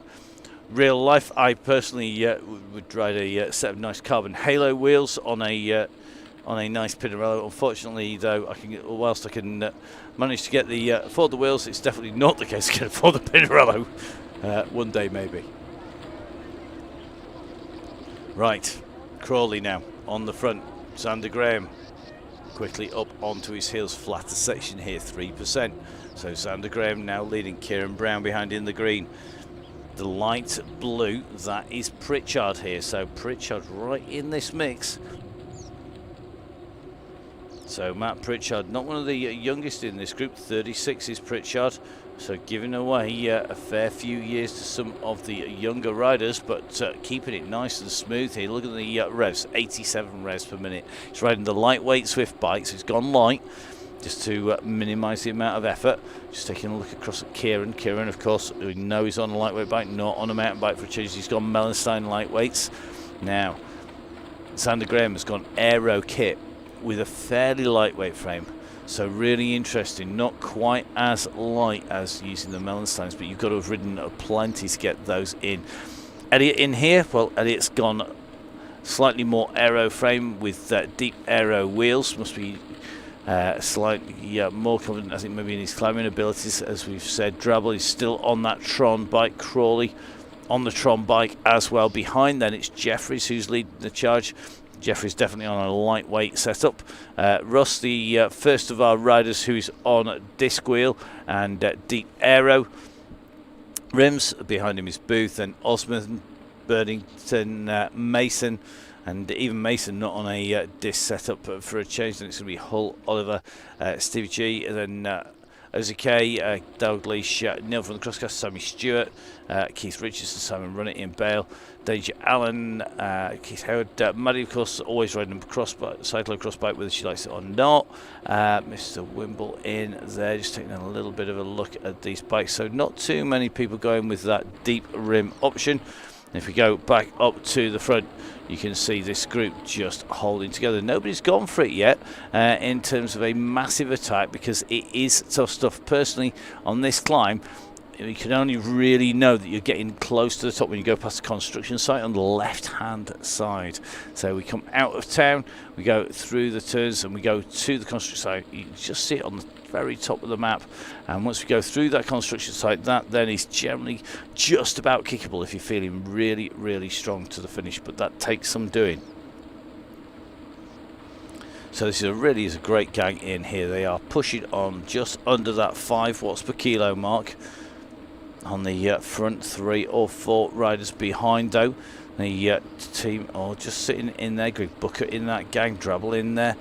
real life, I personally would ride a set of nice carbon halo wheels on a nice Pinarello. Unfortunately, though, whilst I can manage to get afford the wheels, it's definitely not the case I can afford the Pinarello. One day, maybe. Right, Crawley now on the front. Xander Graham quickly up onto his heels, flatter section here, 3%. So Xander Graham now leading, Kieran Brown behind in the green. The light blue, that is Pritchard here. So Pritchard right in this mix. So Matt Pritchard, not one of the youngest in this group, 36 is Pritchard. So giving away a fair few years to some of the younger riders, but keeping it nice and smooth here. Look at the revs, 87 revs per minute. He's riding the lightweight Swift bike, so he's gone light just to minimise the amount of effort. Just taking a look across at Kieran. Kieran, of course, we know he's on a lightweight bike, not on a mountain bike for a change. He's gone Mellenstein lightweights. Now, Xander Graham has gone aero kit with a fairly lightweight frame. So really interesting, not quite as light as using the Mellensteins, but you've got to have ridden plenty to get those in. Elliot in here, well, Elliot's gone slightly more aero frame with deep aero wheels. Must be slightly more confident, I think, maybe in his climbing abilities. As we've said, Drabble is still on that Tron bike. Crawley on the Tron bike as well. Behind then it's Jeffries who's leading the charge. Jeffrey's definitely on a lightweight setup. Russ, the first of our riders who's on disc wheel and deep aero rims. Behind him is Booth and Osmond, Burnington, Mason, and even Mason not on a disc setup for a change. Then it's going to be Hull, Oliver, Stevie G, and then Ozuke, Dalglish, Neil from the Crosscast, Sammy Stewart, Keith Richardson, Simon Runnett, Ian Bale, Danger Allen, Keith Howard, Maddie, of course, always riding a cyclo-cross bike, whether she likes it or not. Mr. Wimble in there, just taking a little bit of a look at these bikes. So not too many people going with that deep rim option. And if we go back up to the front, you can see this group just holding together. Nobody's gone for it yet in terms of a massive attack, because it is tough stuff. Personally, on this climb, you can only really know that you're getting close to the top when you go past the construction site on the left-hand side. So we come out of town, we go through the turns, and we go to the construction site. You can just see it on the very top of the map. And once we go through that construction site, that then is generally just about kickable if you're feeling really, really strong to the finish. But that takes some doing. So this really is a great gang in here. They are pushing on just under that 5 watts per kilo mark. On the front 3 or 4 riders behind, though, the team are just sitting in there. Greg Booker in that gang, Drabble in there,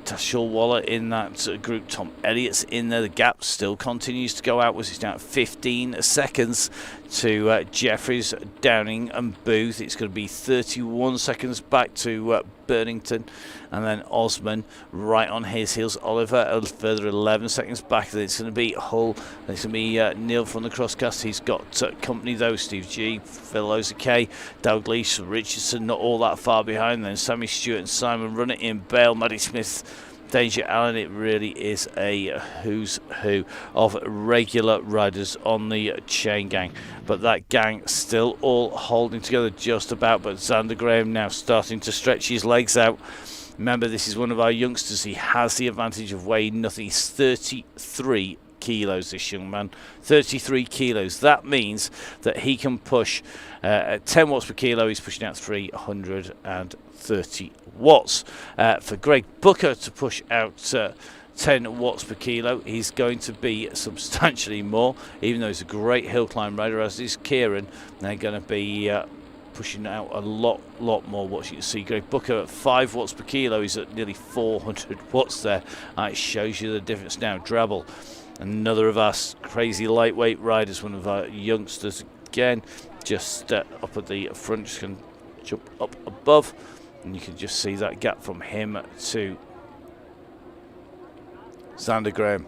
Tashul Waller in that group, Tom Elliott's in there. The gap still continues to go outwards. It's down 15 seconds to Jeffries, Downing and Booth. It's going to be 31 seconds back to Burnington, and then Osman right on his heels. Oliver a further 11 seconds back. Then it's going to be Hull. Then it's going to be Neil from the Crosscast. He's got company though. Steve G, Phil Ozuke, Dalglish, Richardson not all that far behind. Then Sammy Stewart and Simon Runnett in Bale, Maddie Smith, Danger Allen. It really is a who's who of regular riders on the Chaingang, but that gang still all holding together just about. But Xander Graham now starting to stretch his legs out. Remember, this is one of our youngsters. He has the advantage of weighing nothing. He's 33 kilos, this young man. 33 kilos. That means that he can push at 10 watts per kilo. He's pushing out 330 watts. For Greg Booker to push out 10 watts per kilo, he's going to be substantially more, even though he's a great hill climb rider, as is Kieran. They're going to be pushing out a lot more watts. You can see Greg Booker at 5 watts per kilo. He's at nearly 400 watts there. It shows you the difference now. Drabble, another of us crazy lightweight riders, one of our youngsters again, just up at the front, just can jump up above, and you can just see that gap from him to Xander Graham.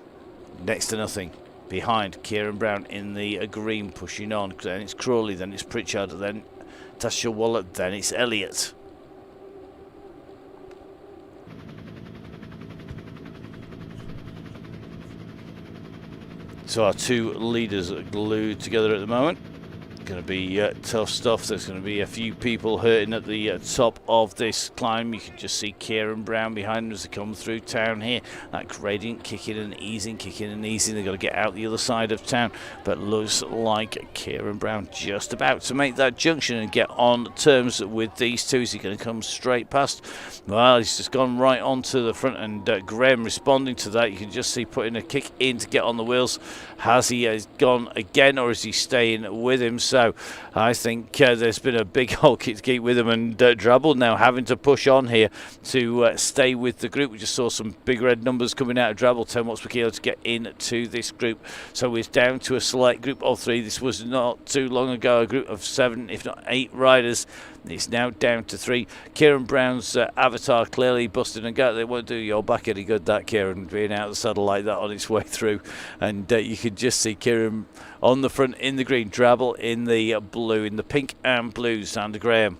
Next to nothing. Behind Kieran Brown in the green, pushing on. Then it's Crawley, then it's Pritchard, then Tasha Waller, then it's Elliott. So our two leaders are glued together at the moment. Going to be tough stuff. There's going to be a few people hurting at the top of this climb. You can just see Kieran Brown behind them as they come through town here. That gradient kicking and easing, kicking and easing. They've got to get out the other side of town, but looks like Kieran Brown just about to make that junction and get on terms with these two. Is he going to come straight past? Well, he's just gone right onto the front, and Graham responding to that. You can just see putting a kick in to get on the wheels. Has he gone again, or is he staying with him? So I think there's been a big old kick to keep with him, and Drabble now having to push on here to stay with the group. We just saw some big red numbers coming out of Drabble, 10 watts per kilo to get into this group. So we're down to a select group of 3. This was not too long ago a group of 7, if not 8 riders. It's now down to 3. Kieran Brown's avatar clearly busted and go. They won't do your back any good, that Kieran, being out of the saddle like that on its way through. And you can just see Kieran on the front in the green, Drabble in the blue, in the pink and blue, Xander Graham.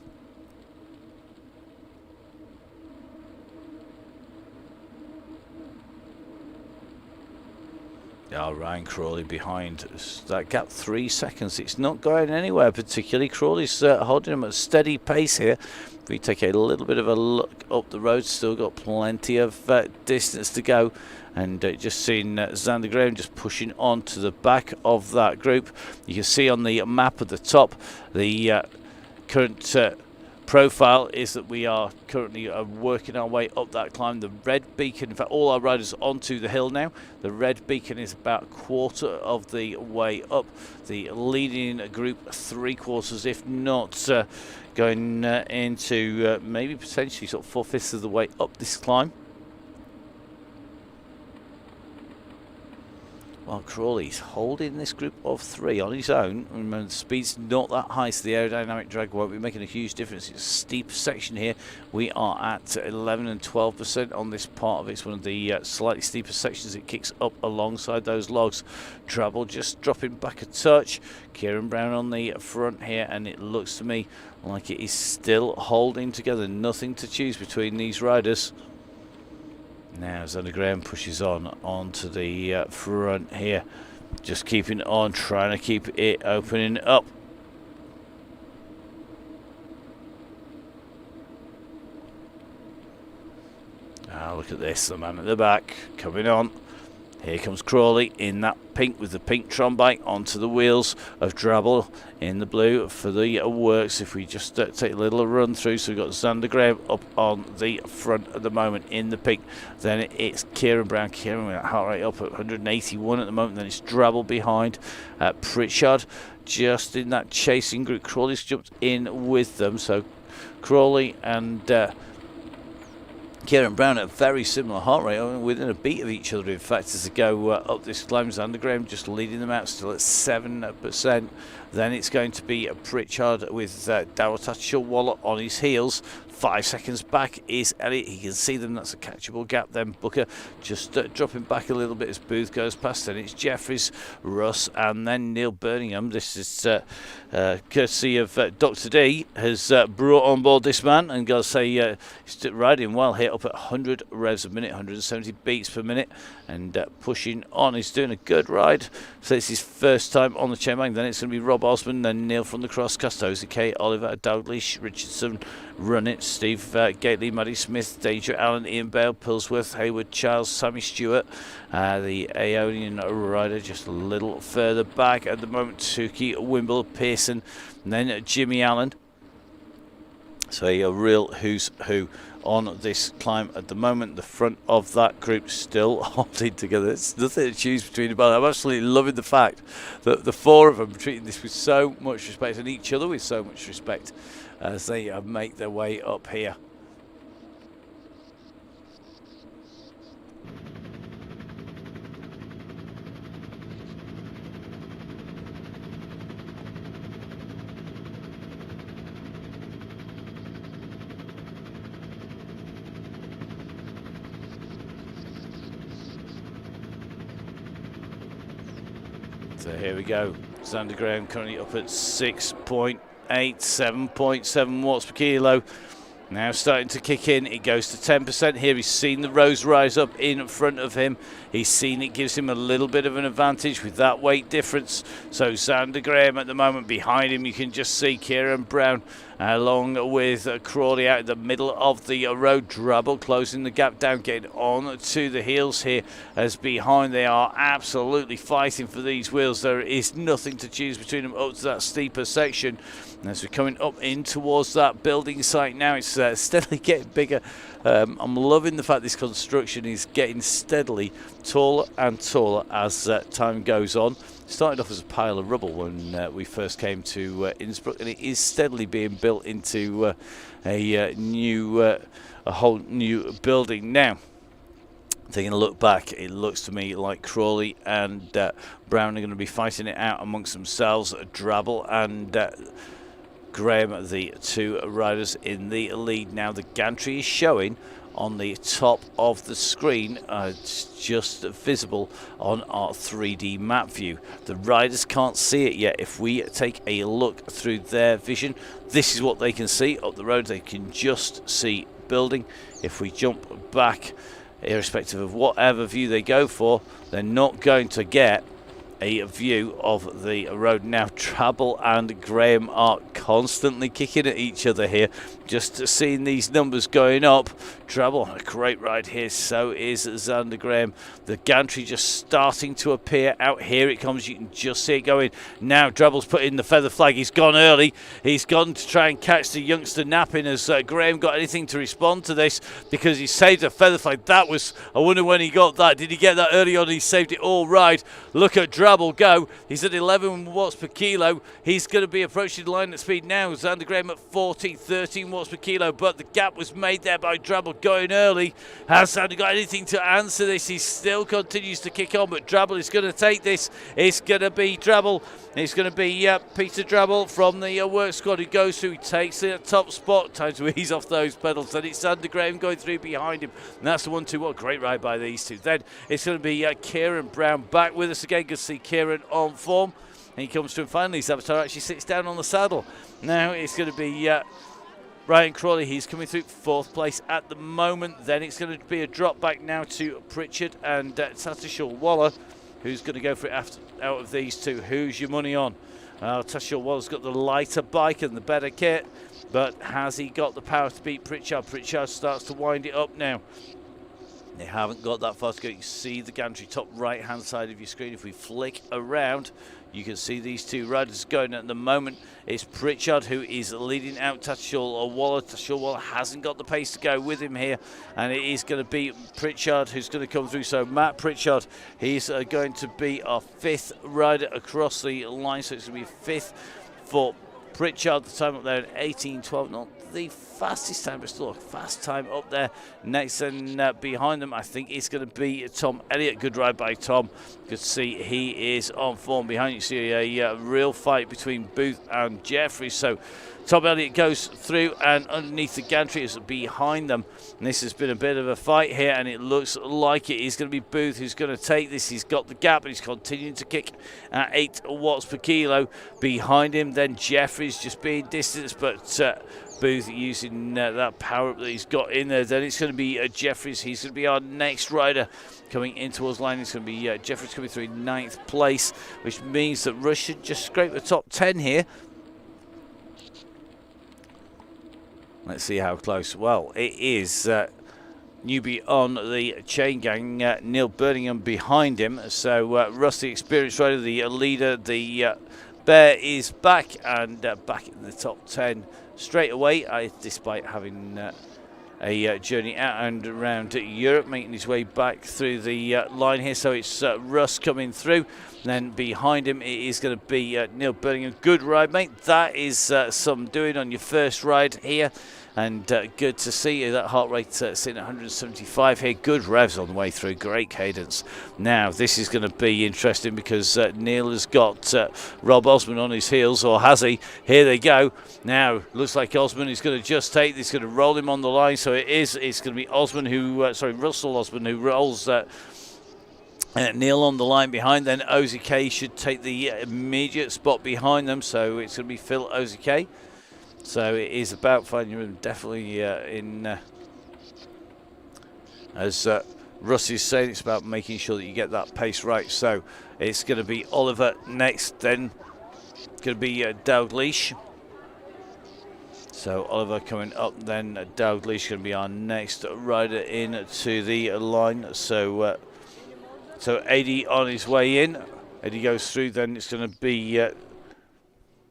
Ryan Crawley behind that gap, 3 seconds. It's not going anywhere particularly. Crawley's holding him at a steady pace here. If we take a little bit of a look up the road, still got plenty of distance to go. And just seeing Xander Graham just pushing on to the back of that group. You can see on the map at the top the current profile is that we are currently working our way up that climb. The red beacon, in fact all our riders onto the hill now. The red beacon is about a quarter of the way up. The leading group 3/4, if not going into maybe potentially sort of 4/5 of the way up this climb. While Crawley's holding this group of 3 on his own. Remember, the speed's not that high, so the aerodynamic drag won't be making a huge difference. It's a steep section here. We are at 11 and 12% on this part of it. It's one of the slightly steeper sections. It kicks up alongside those logs. Trouble just dropping back a touch. Kieran Brown on the front here, and it looks to me like it is still holding together. Nothing to choose between these riders. Now Xander Graham pushes on onto the front here, just keeping on, trying to keep it opening up. Look at this, the man at the back coming on. Here comes Crawley in that pink with the pink Tron bike onto the wheels of Drabble in the blue for the works. If we just take a little run through, so we've got Xander Graham up on the front at the moment in the pink. Then it's Kieran Brown. Kieran with that heart rate up at 181 at the moment. Then it's Drabble behind. Pritchard just in that chasing group. Crawley's jumped in with them. So Crawley and Kieran Brown at a very similar heart rate, within a beat of each other in fact, as they go up this climb. Xander Graham just leading them out, still at 7%. Then it's going to be Pritchard with Darryl Tatchell-Waller on his heels. 5 seconds back is Elliott. He can see them. That's a catchable gap. Then Booker just dropping back a little bit as Booth goes past. Then it's Jeffries, Russ, and then Neil Birmingham. This is courtesy of Dr. D has brought on board this man, and got to say he's riding well here, up at 100 revs a minute, 170 beats per minute, and pushing on. He's doing a good ride. So it's his first time on the Chaingang. Then it's going to be Rob Osmond, then Neil from the Cross, Castosi, Kate, Oliver, Dalglish, Richardson, Run It, Steve Gately, Maddie Smith, Danger Allen, Ian Bale, Pillsworth, Hayward, Charles, Sammy Stewart, the Aeonian rider just a little further back at the moment. Suki, Wimble, Pearson, and then Jimmy Allen. So a real who's who on this climb at the moment. The front of that group still holding together. There's nothing to choose between them. I'm absolutely loving the fact that the four of them are treating this with so much respect and each other with so much respect as they make their way up here. So here we go. Xander Graham currently up at 6.8, 7.7 watts per kilo. Now starting to kick in. It goes to 10% here. He's seen the rows rise up in front of him. He's seen it gives him a little bit of an advantage with that weight difference. So Xander Graham at the moment. Behind him you can just see Kieran Brown along with Crawley out in the middle of the road. Drabble closing the gap down, getting on to the heels here as behind they are absolutely fighting for these wheels. There is nothing to choose between them up to that steeper section. And as we're coming up in towards that building site now, it's steadily getting bigger. I'm loving the fact this construction is getting steadily taller and taller as time goes on. It started off as a pile of rubble when we first came to Innsbruck, and it is steadily being built into a whole new building now. Taking a look back, it looks to me like Crawley and Brown are going to be fighting it out amongst themselves. Drabble and Graham, the two riders in the lead. Now the gantry is showing on the top of the screen. It's just visible on our 3D map view. The riders can't see it yet. If we take a look through their vision, this is what they can see up the road. They can just see building. If we jump back, irrespective of whatever view they go for, they're not going to get a view of the road. Now Drabble and Graham are constantly kicking at each other here, just seeing these numbers going up. Drabble, a great ride here, so is Xander Graham. The gantry just starting to appear out. Here it comes, you can just see it going. Now Drabble's put in the feather flag. He's gone early. He's gone to try and catch the youngster napping. Has Graham got anything to respond to this? Because he saved a feather flag. That was, I wonder when he got that. Did he get that early on? He saved it all right. Look at Drabble go. He's at 11 watts per kilo. He's going to be approaching the line at speed now. Xander Graham at 14, 13 watts per kilo, but the gap was made there by Drabble going early. Has Xander got anything to answer this? He still continues to kick on, but Drabble is going to take this. It's going to be Drabble. It's going to be Peter Drabble from the work squad who goes through. He takes the top spot. Time to ease off those pedals. And it's Xander Graham going through behind him. And that's the 1-2. What a great ride by these two. Then it's going to be Kieran Brown back with us again. Good to see Kieran on form. And he comes to him finally. Saboteur actually sits down on the saddle. Now it's going to be Ryan Crawley. He's coming through 4th place at the moment. Then it's going to be a drop back now to Pritchard and Tatishal Waller, who's going to go for it out of these two. Who's your money on? Tatishal Waller's got the lighter bike and the better kit, but has he got the power to beat Pritchard? Pritchard starts to wind it up now. They haven't got that far to go. You see the gantry top right hand side of your screen. If we flick around, you can see these two riders going at the moment. It's Pritchard who is leading out Tatishal Waller. Tatishal Waller hasn't got the pace to go with him here, and it is going to be Pritchard who's going to come through. So Matt Pritchard, he's going to be our 5th rider across the line. So it's going to be 5th for Pritchard. The time up there at 18:12. Not the fastest time, but still a fast time up there. Next and behind them, I think it's going to be Tom Elliott. Good ride by Tom. Good to see he is on form. Behind you see a real fight between Booth and Jeffries. So Tom Elliott goes through, and underneath the gantry is behind them. And this has been a bit of a fight here, and it looks like it is going to be Booth who's going to take this. He's got the gap, and he's continuing to kick at 8 watts per kilo. Behind him, then Jeffries just being distanced, but Booth using that power up that he's got in there. Then it's going to be Jeffries. He's going to be our next rider coming in towards line. It's going to be Jeffries coming through in 9th place, which means that Rush should just scrape the top 10 here. Let's see how close. Well, it is newbie on the Chaingang, Neil Birmingham behind him. So Russ, the experienced rider, the leader, the Bear is back and back in the top 10 straight away, despite having a journey out and around Europe, making his way back through the line here. So it's Russ coming through. Then behind him it is going to be Neil Birmingham. Good ride, mate. That is some doing on your first ride here. And good to see you. That heart rate sitting at 175 here. Good revs on the way through. Great cadence. Now, this is going to be interesting because Neil has got Rob Osman on his heels, or has he? Here they go. Now, looks like Osman is going to just take this, going to roll him on the line. So it's going to be Osman who, Russell Osman who rolls Neil on the line behind. Then OZK should take the immediate spot behind them. So it's going to be Phil OZK. So it is about finding him definitely as Russ is saying, it's about making sure that you get that pace right. So it's going to be Oliver next, then it's going to be Dalglish. So Oliver coming up, then Dalglish going to be our next rider in to the line. So so Eddie on his way in. Eddie goes through, then it's going to be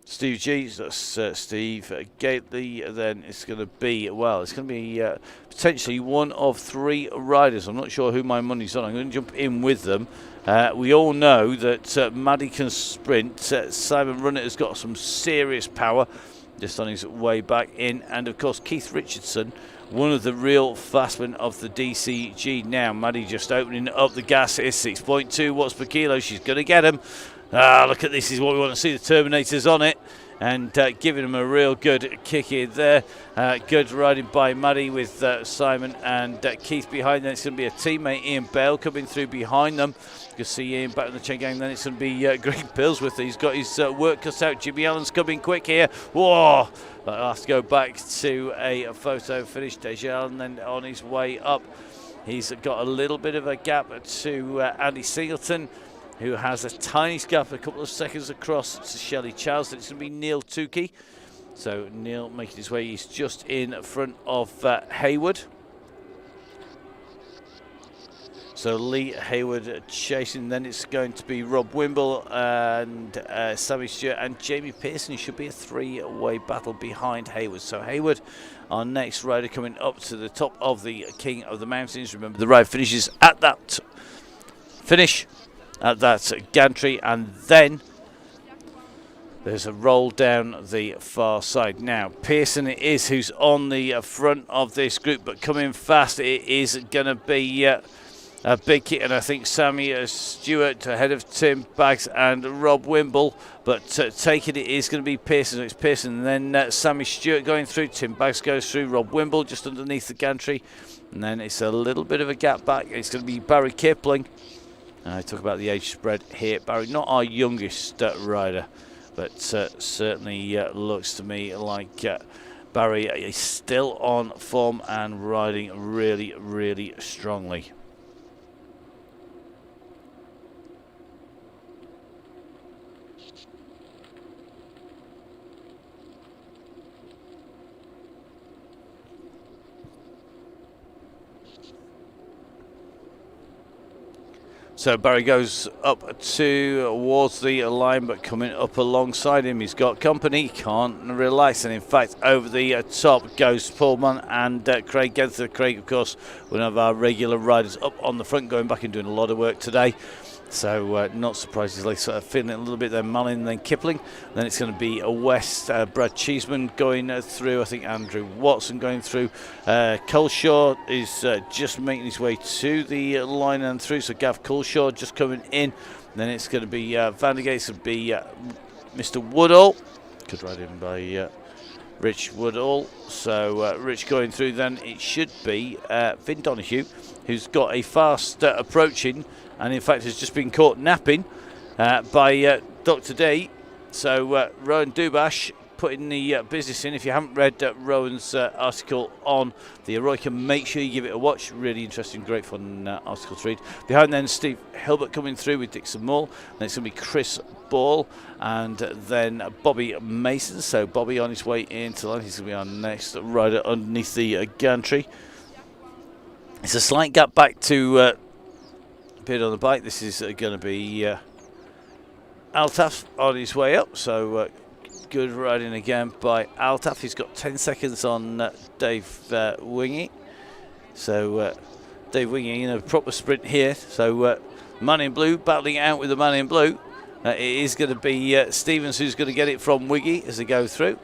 Steve G, that's Steve Gately. Then it's going to be, well, it's going to be potentially one of three riders. I'm not sure who my money's on. I'm going to jump in with them. We all know that Maddie can sprint. Simon Runnett has got some serious power, just on his way back in. And of course, Keith Richardson, one of the real fastmen of the DCG now. Maddie just opening up the gas. It's 6.2 watts per kilo. She's going to get him. Look at this, is what we want to see, the Terminators on it, and giving them a real good kick in there. Good riding by Maddie with Simon and Keith behind them. It's going to be a teammate, Ian Bale, coming through behind them. You can see Ian back in the Chaingang. Then it's going to be Greg Pillsworth. He's got his work cut out. Jimmy Allen's coming quick here. Whoa! But I'll have to go back to a photo finish. Deja Allen then on his way up. He's got a little bit of a gap to Andy Singleton, who has a tiny gap, a couple of seconds across to Shelley Charles. It's going to be Neil Tukey. So Neil making his way, he's just in front of Hayward. So Lee Hayward chasing, then it's going to be Rob Wimble and Sammy Stewart and Jamie Pearson. It should be a three-way battle behind Hayward. So Hayward, our next rider, coming up to the top of the King of the Mountains. Remember, the ride finishes at that finish. That's gantry, and then there's a roll down the far side. Now Pearson it is who's on the front of this group, but coming fast it is going to be a big kick, and I think Sammy Stewart ahead of Tim Baggs and Rob Wimble, but taking it is going to be Pearson. It's Pearson, and then Sammy Stewart going through, Tim Baggs goes through, Rob Wimble just underneath the gantry, and then it's a little bit of a gap back. It's going to be Barry Kipling. I talk about the age spread here. Barry, not our youngest rider, but certainly looks to me like Barry is still on form and riding really, really strongly. So Barry goes up towards the line, but coming up alongside him, he's got company, can't relax. And in fact, over the top goes Pullman and Craig Genther. Craig, of course, one of our regular riders up on the front, going back and doing a lot of work today. So not surprisingly, sort of feeling a little bit there, Malin, then Kipling. Then it's going to be a West, Brad Cheeseman going through. I think Andrew Watson going through. Coleshaw is just making his way to the line and through. So Gav Coleshaw just coming in. Then it's going to be Vandergate. It's going to be Mr. Woodall. Good riding by Rich Woodall. So Rich going through. Then it should be Finn Donoghue, who's got a fast approaching, and in fact has just been caught napping by Dr. D. So Rowan Dubash putting the business in. If you haven't read Rowan's article on the Eroica, make sure you give it a watch. Really interesting, great fun article to read. Behind then Steve Hilbert coming through with Dixon Moore. Then it's going to be Chris Ball and then Bobby Mason. So Bobby on his way into line. He's going to be our next rider underneath the gantry. It's a slight gap back to appeared on the bike. This is going to be Altaf on his way up. So Good riding again by Altaf. He's got 10 seconds on Dave Wingy. So Dave Wingy in a proper sprint here. So man in blue battling it out with the man in blue. It is going to be Stevens who's going to get it from Wiggy as they go through.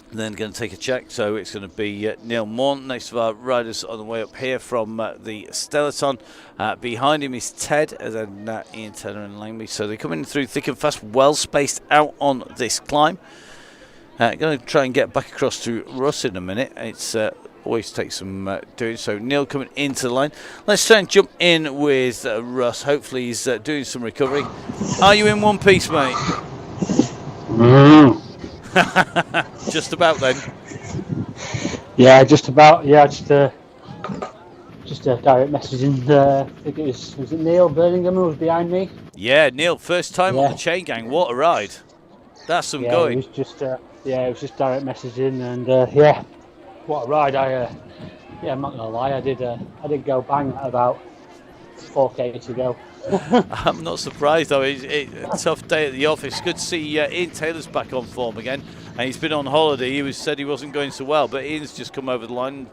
And then going to take a check, so it's going to be Neil Morton next to our riders on the way up here from the Stellaton. Behind him is Ted, and then Ian Taylor and Langby. So they're coming through thick and fast, well spaced out on this climb. Going to try and get back across to Russ in a minute. It's always takes some doing. So Neil coming into the line. Let's try and jump in with Russ. Hopefully he's doing some recovery. Are you in one piece, mate? Just about then. Yeah, just about. Yeah, just a direct messaging. I think was it Neil Birmingham who was behind me? Yeah, Neil, first time on the Chaingang. What a ride! That's some going. It was just it was just direct messaging, and what a ride! I'm not gonna lie, I did go bang at about 4K to go. I'm not surprised though. It's a tough day at the office. Good to see Ian Taylor's back on form again, and he's been on holiday. He said he wasn't going so well, but Ian's just come over the line,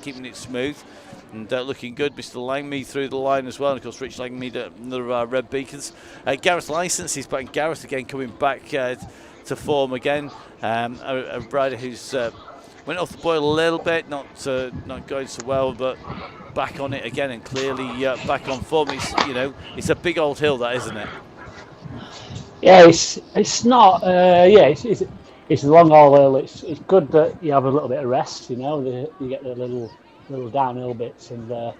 keeping it smooth and looking good. Mr. Langmead through the line as well, and of course Rich Langmead, another of our red beacons. Gareth Licence is back. Gareth again coming back to form again. A rider who's went off the boil a little bit, not going so well, but back on it again and clearly back on form. It's a big old hill, that, isn't it? Yeah, it's not. It's a long haul hill. It's good that you have a little bit of rest. You get the little downhill bits, and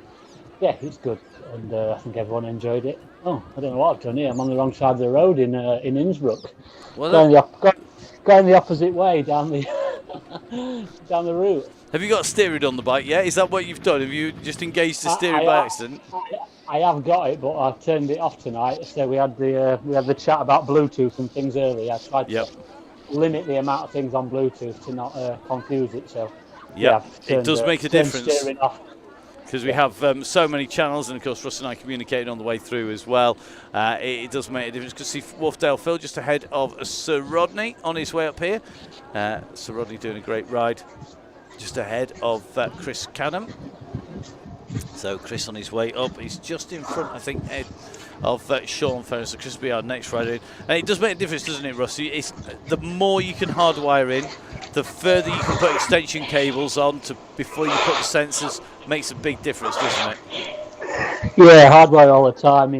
it's good. And I think everyone enjoyed it. Oh, I don't know what I've done here. I'm on the wrong side of the road in Innsbruck. Well, going the opposite way down the down the route. Have you got steering on the bike yet? Is that what you've done? Have you just engaged the steering by accident? I have got it, but I turned it off tonight. So we had the chat about Bluetooth and things earlier. I tried to limit the amount of things on Bluetooth to not confuse it. So it does make a difference. Steering off. Because we have so many channels, and of course Russ and I communicated on the way through as well. It does make a difference. Because see Wharfdale Phil just ahead of Sir Rodney on his way up here. Sir Rodney doing a great ride. Just ahead of Chris Canham. So Chris on his way up. He's just in front, I think, of Sean Ferris. So Chris will be our next rider in. And it does make a difference, doesn't it, Russ? The more you can hardwire in, the further you can put extension cables on before you put the sensors, makes a big difference, doesn't it? Yeah, hardwire all the time,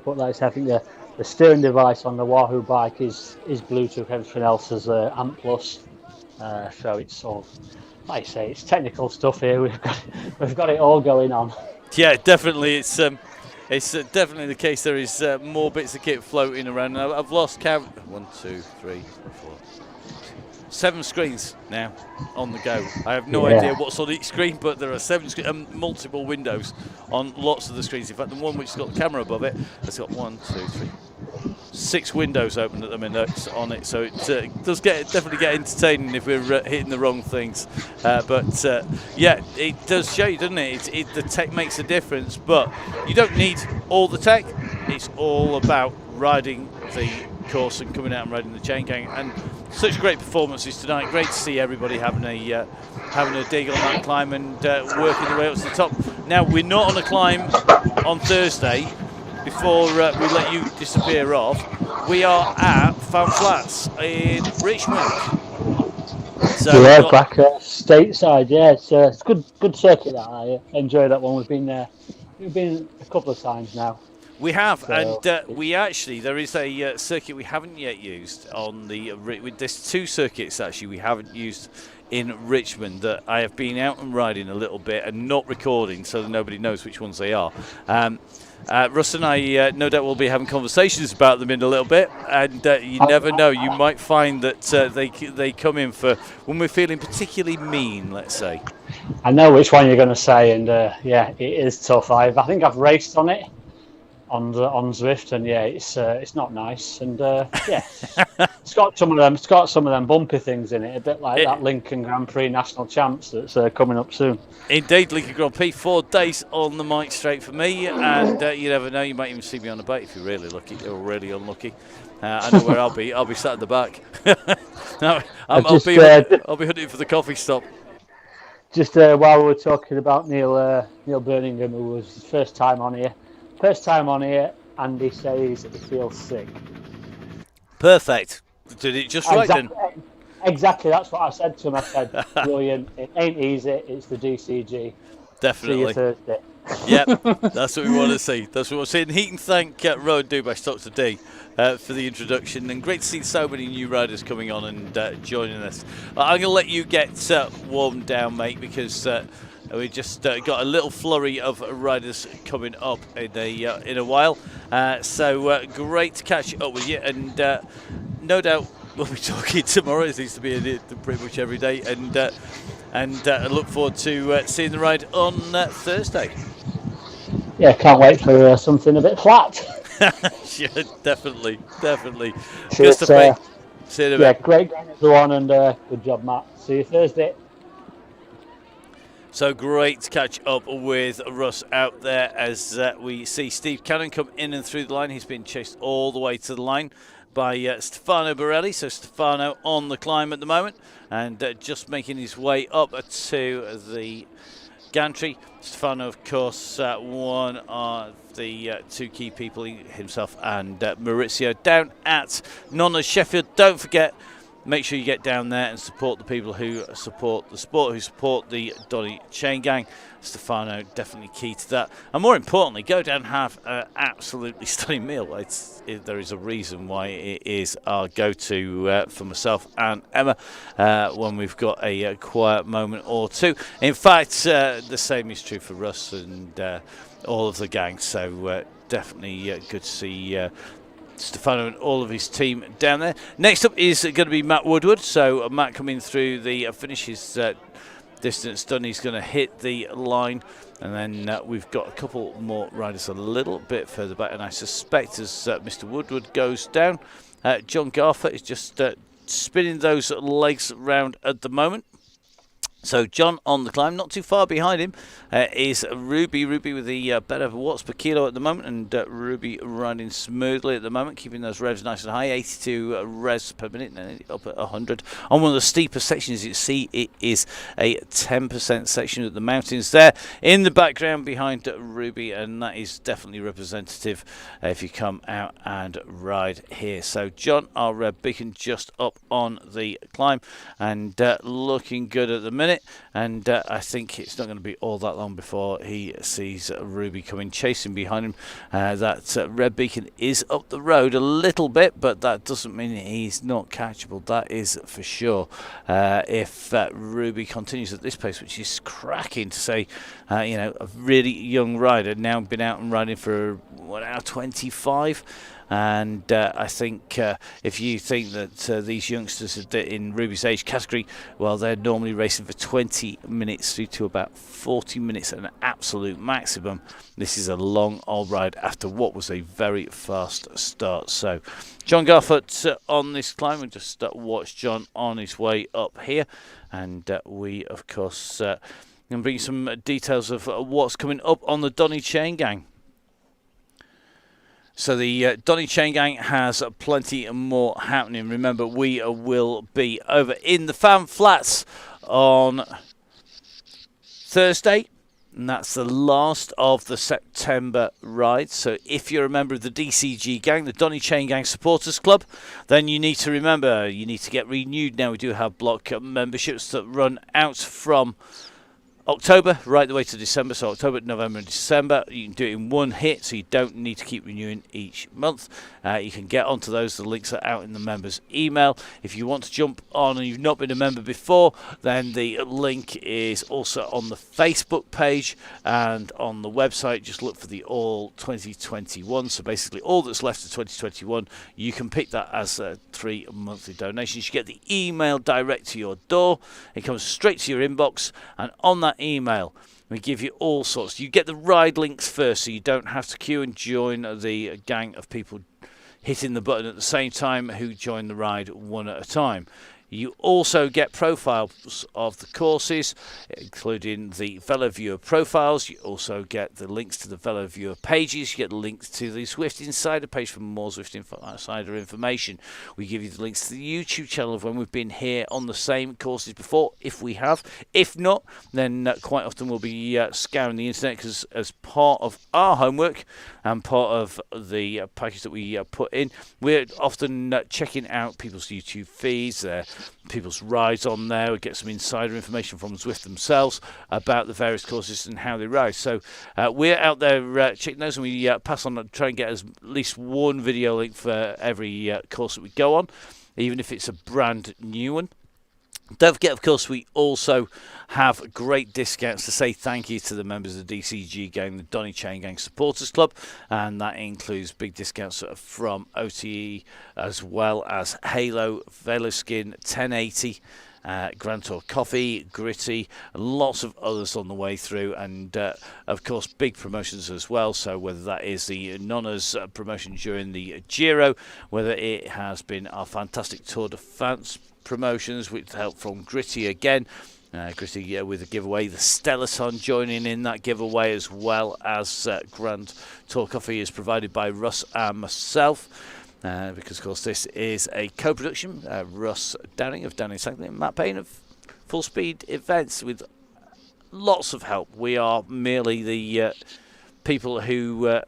but like I said, I think the steering device on the Wahoo bike is Bluetooth, everything else is ANT+. So it's all, like I say, it's technical stuff here. We've got it all going on. Yeah, definitely. It's definitely the case. There is more bits of kit floating around. I've lost count. 1, 2, 3, 4, 7 screens now on the go. I have no idea what's on each screen, but there are 7 screens and multiple windows on lots of the screens. In fact, the one which has got the camera above it has got 1, 2, 3, 6 windows open at the minute on it. So it does definitely get entertaining if we're hitting the wrong things. But it does show you, doesn't it? The tech makes a difference, but you don't need all the tech. It's all about riding the course and coming out and riding the Chaingang. And such great performances tonight. Great to see everybody having a dig on that climb and working their way up to the top. Now we're not on a climb on Thursday. Before we let you disappear off, we are at Fan Flats in Richmond. So back stateside. Yeah, it's a good circuit. That I enjoy that one. We've been there. We've been a couple of times now. We have, and there is a circuit we haven't yet used on there's 2 circuits actually we haven't used in Richmond that I have been out and riding a little bit and not recording, so that nobody knows which ones they are. Russ and I no doubt will be having conversations about them in a little bit, and you never know, you might find that they come in for when we're feeling particularly mean, let's say. I know which one you're going to say, and it is tough. I think I've raced on it on Zwift, and it's not nice, and It's got some of them. It's got some of them bumpy things in it, a bit like It, that Lincoln Grand Prix National Champs that's coming up soon. Indeed, Lincoln Grand Prix, 4 days on the mic straight for me, and you never know, you might even see me on the boat if you're really lucky or really unlucky. I know where I'll be. I'll be sat at the back. No, I'll be hunting for the coffee stop. Just while we were talking about Neil Birmingham, who was his first time on here, Andy says he feels sick. Perfect. Did it just right then? Exactly, that's what I said to him. I said, brilliant, it ain't easy, it's the DCG. Definitely. See you Thursday. Yep, that's what we want to see. That's what we're saying. He can thank Road Dubash Dr. D for the introduction, and great to see so many new riders coming on and joining us. I'm going to let you get warmed down, mate, because we just got a little flurry of riders coming up in a while. So great to catch up with you, and no doubt we'll be talking tomorrow. It seems to be pretty much every day, and I look forward to seeing the ride on Thursday. Yeah, can't wait for something a bit flat. Yeah, definitely. So Good stuff, mate. See you in a bit. Yeah, great game everyone, and good job, Matt. See you Thursday. So great to catch up with Russ out there as we see Steve Cannon come in and through the line. He's been chased all the way to the line by Stefano Borelli. So Stefano on the climb at the moment and just making his way up to the gantry. Stefano, of course, one of the two key people, himself and Maurizio, down at Nonna Sheffield. Don't forget, make sure you get down there and support the people who support the sport, who support the Donny Chaingang. Stefano, definitely key to that. And more importantly, go down and have an absolutely stunning meal. There is a reason why it is our go-to for myself and Emma when we've got a quiet moment or two. In fact, the same is true for Russ and all of the gang. So definitely good to see Stefano and all of his team down there. Next up is going to be Matt Woodward. So Matt coming through the finishes distance done. He's going to hit the line, and then we've got a couple more riders a little bit further back, and I suspect as Mr. Woodward goes down, John Garfer is just spinning those legs round at the moment. So John on the climb, not too far behind him is Ruby. Ruby with the better watts per kilo at the moment, and Ruby riding smoothly at the moment, keeping those revs nice and high, 82 revs per minute, and up at 100. On one of the steeper sections, you see it is a 10% section of the mountains there in the background behind Ruby, and that is definitely representative if you come out and ride here. So John, our red beacon, just up on the climb and looking good at the minute. And I think it's not going to be all that long before he sees Ruby coming chasing behind him. That red beacon is up the road a little bit, but that doesn't mean he's not catchable. That is for sure. If Ruby continues at this pace, which is cracking to say, a really young rider, now been out and riding for 1 hour 25. And I think if you think that these youngsters in Ruby's age category, well, they're normally racing for 20 minutes through to about 40 minutes, an absolute maximum. This is a long old ride after what was a very fast start. So John Garfoot on this climb. We'll just watch John on his way up here. And we, of course, can bring you some details of what's coming up on the Donny Chaingang. So the Donny Chaingang has plenty more happening. Remember, we will be over in the Fan Flats on Thursday, and that's the last of the September ride. So if you're a member of the DCG gang, the Donny Chaingang Supporters Club, then you need to remember, you need to get renewed now. We do have block memberships that run out from October right the way to December, so October, November and December. You can do it in one hit, so you don't need to keep renewing each month. You can get onto those. The links are out in the members email. If you want to jump on and you've not been a member before, then the link is also on the Facebook page and on the website. Just look for the All 2021. So basically all that's left of 2021, you can pick that as 3 monthly donations. You get the email direct to your door. It comes straight to your inbox, and on that email we give you all sorts. You get the ride links first, so you don't have to queue and join the gang of people hitting the button at the same time who join the ride one at a time. You also get profiles of the courses, including the fellow viewer profiles. You also get the links to the fellow viewer pages. You get the links to the Zwift Insider page for more Zwift Insider information. We give you the links to the YouTube channel of when we've been here on the same courses before, if we have. If not, then quite often we'll be scouring the internet, because as part of our homework and part of the package that we put in, we're often checking out people's YouTube feeds, people's rides on there. We get some insider information from Zwift themselves about the various courses and how they ride. So we're out there checking those, and we pass on, try and get at least one video link for every course that we go on, even if it's a brand new one. Don't forget, of course, we also have great discounts to say thank you to the members of the DCG gang, the Donny Chaingang Supporters Club, and that includes big discounts from OTE, as well as Halo, Veloskin, 1080, Grand Tour Coffee, Gritty, and lots of others on the way through, and of course big promotions as well. So whether that is the Nonnas promotion during the Giro, whether it has been our fantastic Tour de France promotions with help from Gritty again, Gritty with a giveaway, the Stellaton joining in that giveaway, as well as Grand Tour Coffee is provided by Russ and myself, because of course this is a co-production. Russ Downing of Downing Cycling and Matt Payne of Full Speed Events, with lots of help. We are merely the people who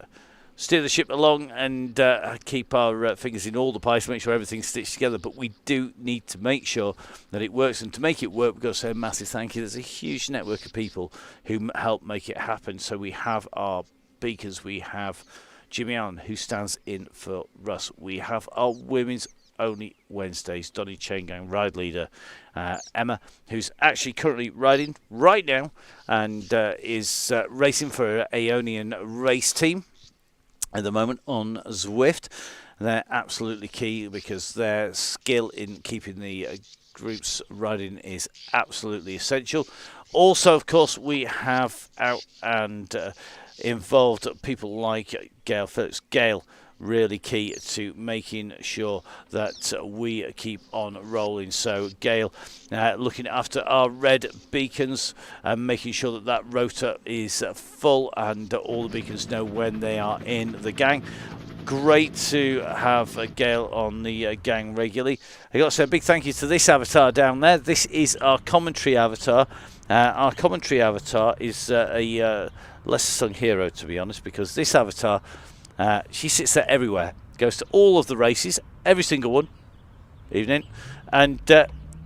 steer the ship along and keep our fingers in all the pies to make sure everything's stitched together, but we do need to make sure that it works, and to make it work we've got to say a massive thank you. There's a huge network of people who help make it happen. So we have our beacons, we have Jimmy Allen, who stands in for Russ, we have our women's only Wednesdays Donny Chaingang ride leader, Emma, who's actually currently riding right now and is racing for an Aeonian race team at the moment on Zwift. They're absolutely key, because their skill in keeping the groups riding is absolutely essential. Also, of course, we have out and involved people like Gail Phillips. Gail, really key to making sure that we keep on rolling. So Gail looking after our red beacons and making sure that that rotor is full and all the beacons know when they are in the gang. Great to have Gail on the gang regularly. I got to say a big thank you to this avatar down there. This is our commentary avatar. Our commentary avatar is a lesser sung hero, to be honest, because this avatar, she sits there everywhere, goes to all of the races, every single one, evening, and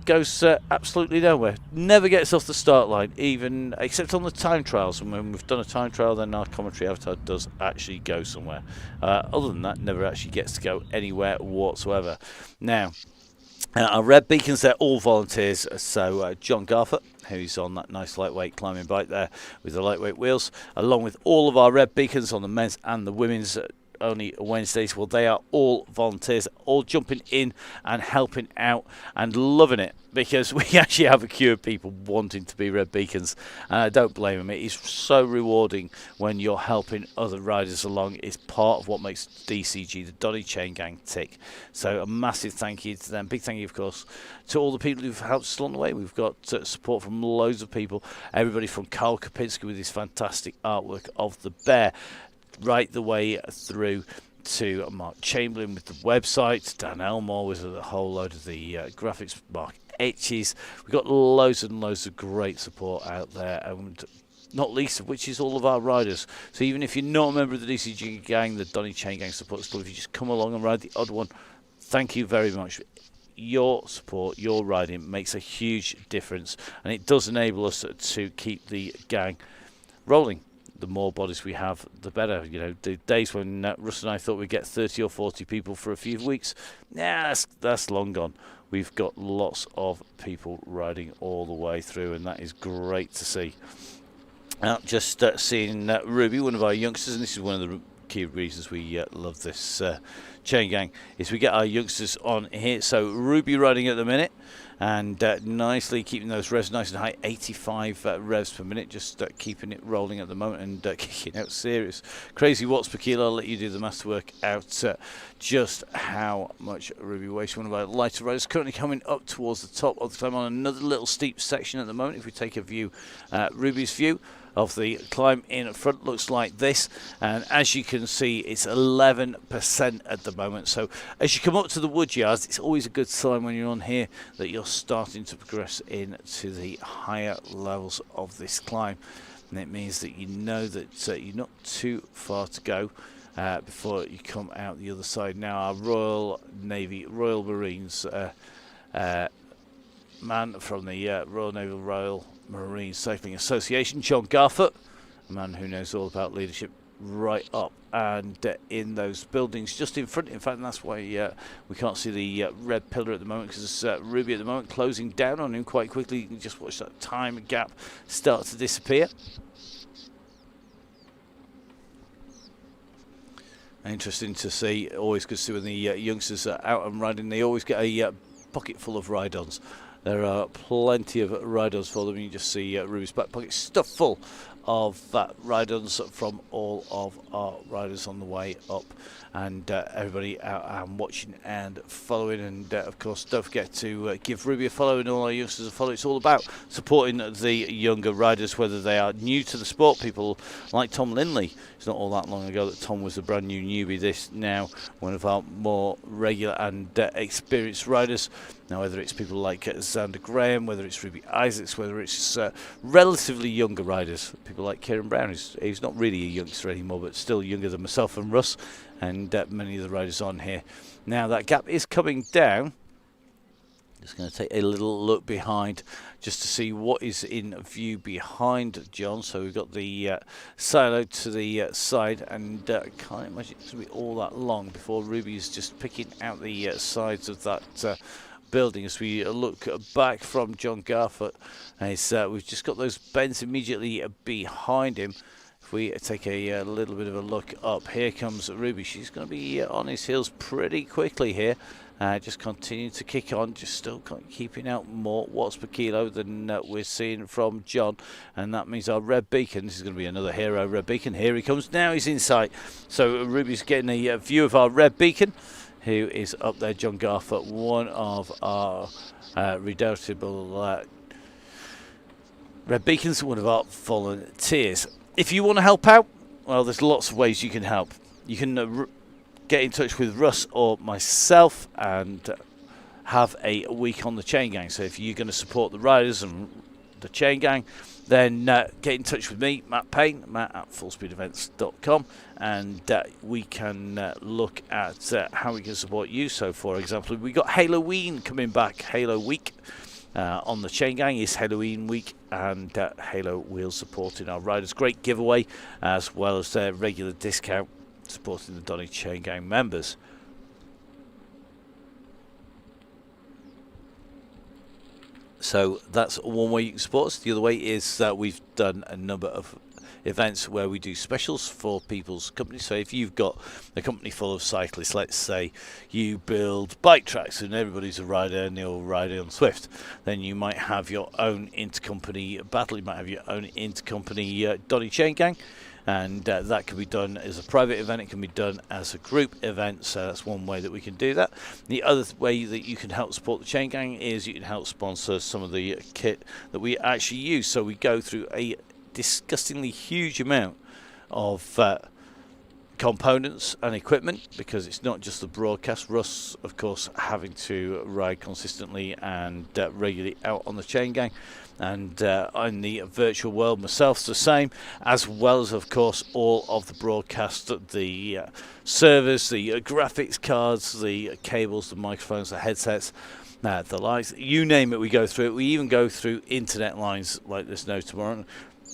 goes absolutely nowhere. Never gets off the start line, even except on the time trials. And when we've done a time trial, then our commentary avatar does actually go somewhere. Other than that, never actually gets to go anywhere whatsoever. Now, our red beacons, they're all volunteers. So John Garfoot, who's on that nice lightweight climbing bike there with the lightweight wheels, along with all of our red beacons on the men's and the women's only Wednesdays, well, they are all volunteers, all jumping in and helping out and loving it, because we actually have a queue of people wanting to be red beacons, and I don't blame them. It is so rewarding when you're helping other riders along. It's part of what makes DCG, the Donny Chaingang, tick. So a massive thank you to them. Big thank you, of course, to all the people who've helped us along the way. We've got support from loads of people, everybody from Carl Kopinski with his fantastic artwork of the bear, right the way through to Mark Chamberlain with the website, Dan Elmore with a whole load of the graphics, Mark Etches. We've got loads and loads of great support out there, and not least of which is all of our riders. So even if you're not a member of the DCG gang, the Donny Chaingang Support Club, if you just come along and ride the odd one, thank you very much. Your support, your riding makes a huge difference, and it does enable us to keep the gang rolling. The more bodies we have, the better. You know, the days when Russ and I thought we'd get 30 or 40 people for a few weeks, that's long gone. We've got lots of people riding all the way through, and that is great to see. Just seeing Ruby, one of our youngsters, and this is one of the key reasons we love this chain gang, is we get our youngsters on here. So Ruby riding at the minute. and nicely keeping those revs nice and high, 85 revs per minute, just keeping it rolling at the moment and kicking out serious crazy watts per kilo. I'll let you do the maths to work out just how much Ruby weighs. One of our lighter riders currently coming up towards the top of the climb on another little steep section at the moment. If we take a view, Ruby's view of the climb in front looks like this, and as you can see, it's 11% at the moment. So as you come up to the wood yards, it's always a good sign when you're on here that you're starting to progress into the higher levels of this climb, and it means that you know that you're not too far to go before you come out the other side. Now our Royal Navy, Royal Marines man from the Royal Navy Royal Marine Cycling Association, John Garfoot, a man who knows all about leadership, right up and in those buildings just in front. In fact, that's why we can't see the red pillar at the moment, because Ruby at the moment closing down on him quite quickly. You can just watch that time gap start to disappear. Interesting to see, always good to see when the youngsters are out and riding, they always get a pocket full of ride-ons. There are plenty of ride-ons for them. You just see Ruby's back pocket stuffed full of ride-ons from all of our riders on the way up, and everybody out and watching and following. And of course, don't forget to give Ruby a follow and all our youngsters a follow. It's all about supporting the younger riders, whether they are new to the sport. People like Tom Lindley. It's not all that long ago that Tom was a brand new newbie. This now one of our more regular and experienced riders. Now, whether it's people like Xander Graham, whether it's Ruby Isaacs, whether it's relatively younger riders, people like Kieran Brown, he's not really a youngster anymore, but still younger than myself and Russ, and many of the riders on here. Now, that gap is coming down. Just going to take a little look behind just to see what is in view behind John. So we've got the silo to the side, and can't imagine it's going to be all that long before Ruby's just picking out the sides of that building. As we look back from John Garfoot, we've just got those bends immediately behind him. If we take a little bit of a look up, here comes Ruby. She's going to be on his heels pretty quickly here. Just continuing to kick on, just still keeping out more watts per kilo than we're seeing from John, and that means our red beacon, this is going to be another hero red beacon, here he comes, now he's in sight. So Ruby's getting a view of our red beacon, who is up there, John Garfoot, one of our redoubtable red beacons, one of our volunteers. If you want to help out, well, there's lots of ways you can help. You can get in touch with Russ or myself and have a week on the Chaingang. So if you're going to support the riders and the Chaingang, then get in touch with me, Matt Payne, matt@fullspeedevents.com, and we can look at how we can support you. So, for example, we got Halloween coming back, Halo Week. On the Chaingang is Halloween week, and Halo Wheels supporting our riders. Great giveaway, as well as their regular discount supporting the Donny Chaingang members. So that's one way you can support us. The other way is that we've done a number of events where we do specials for people's companies. So if you've got a company full of cyclists, let's say you build bike tracks and everybody's a rider and they all ride on Swift, then you might have your own intercompany battle, you might have your own intercompany Donny Chaingang, and that can be done as a private event, it can be done as a group event. So that's one way that we can do that. The other way that you can help support the Chaingang is you can help sponsor some of the kit that we actually use. So we go through a disgustingly huge amount of components and equipment, because it's not just the broadcast. Russ, of course, having to ride consistently and regularly out on the Chaingang, and in the virtual world myself the same, as well as, of course, all of the broadcast, the servers, the graphics cards, the cables, the microphones, the headsets, the lights, you name it, we go through it. We even go through internet lines like there's no tomorrow.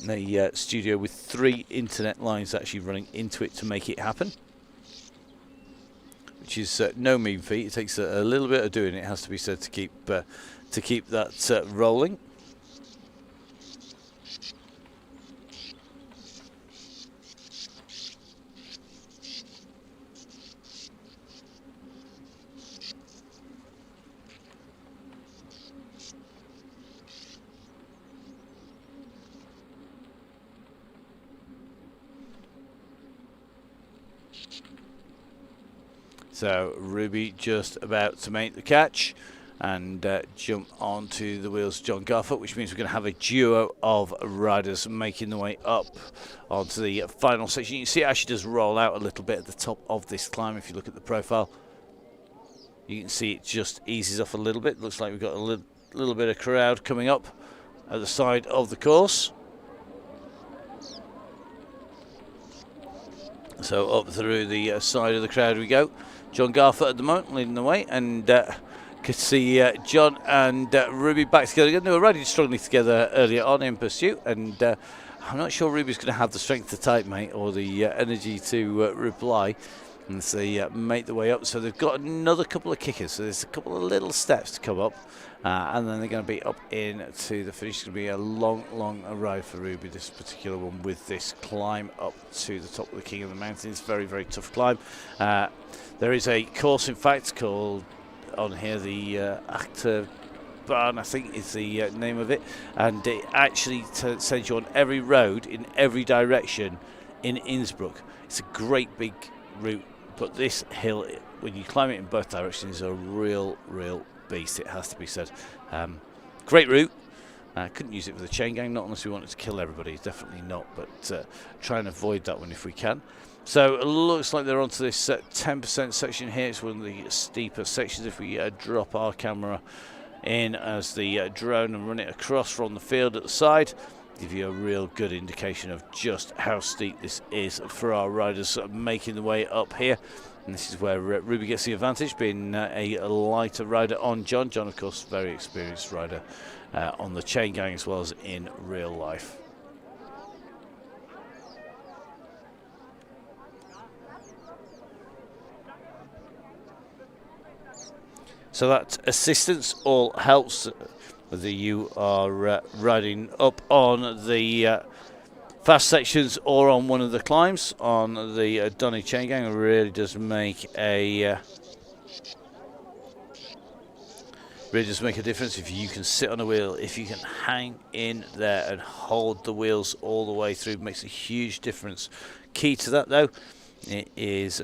A studio with 3 internet lines actually running into it to make it happen, which is no mean feat. It takes a little bit of doing, it has to be said, to keep that rolling. So Ruby just about to make the catch and jump onto the wheels of John Garfoot, which means we're going to have a duo of riders making the way up onto the final section. You can see it actually does roll out a little bit at the top of this climb. If you look at the profile, you can see it just eases off a little bit. Looks like we've got a little bit of crowd coming up at the side of the course. So up through the side of the crowd we go. John Garfoot at the moment leading the way, and could see John and Ruby back together again. They were riding strongly together earlier on in pursuit, and I'm not sure Ruby's going to have the strength to type, mate, or the energy to reply. And so they make the way up. So they've got another couple of kickers. So there's a couple of little steps to come up, and then they're going to be up into the finish. It's going to be a long ride for Ruby, this particular one, with this climb up to the top of the King of the Mountains. Very, very tough climb. There is a course, in fact, called on here the Actor Barn, I think is the name of it, and it actually sends you on every road in every direction in Innsbruck. It's a great big route, but this hill, when you climb it in both directions, is a real beast, it has to be said. Great route. Couldn't use it with the Chaingang, not unless we wanted to kill everybody, definitely not, but try and avoid that one if we can. So it looks like they're onto this 10% section here. It's one of the steeper sections. If we drop our camera in as the drone and run it across from the field at the side, give you a real good indication of just how steep this is for our riders making the way up here. And this is where Ruby gets the advantage, being a lighter rider on John. John, of course, very experienced rider on the Chaingang as well as in real life. So that assistance all helps, whether you are riding up on the fast sections or on one of the climbs on the Donny Chaingang. It really does make a difference if you can sit on a wheel, if you can hang in there and hold the wheels all the way through. It makes a huge difference. Key to that, though, it is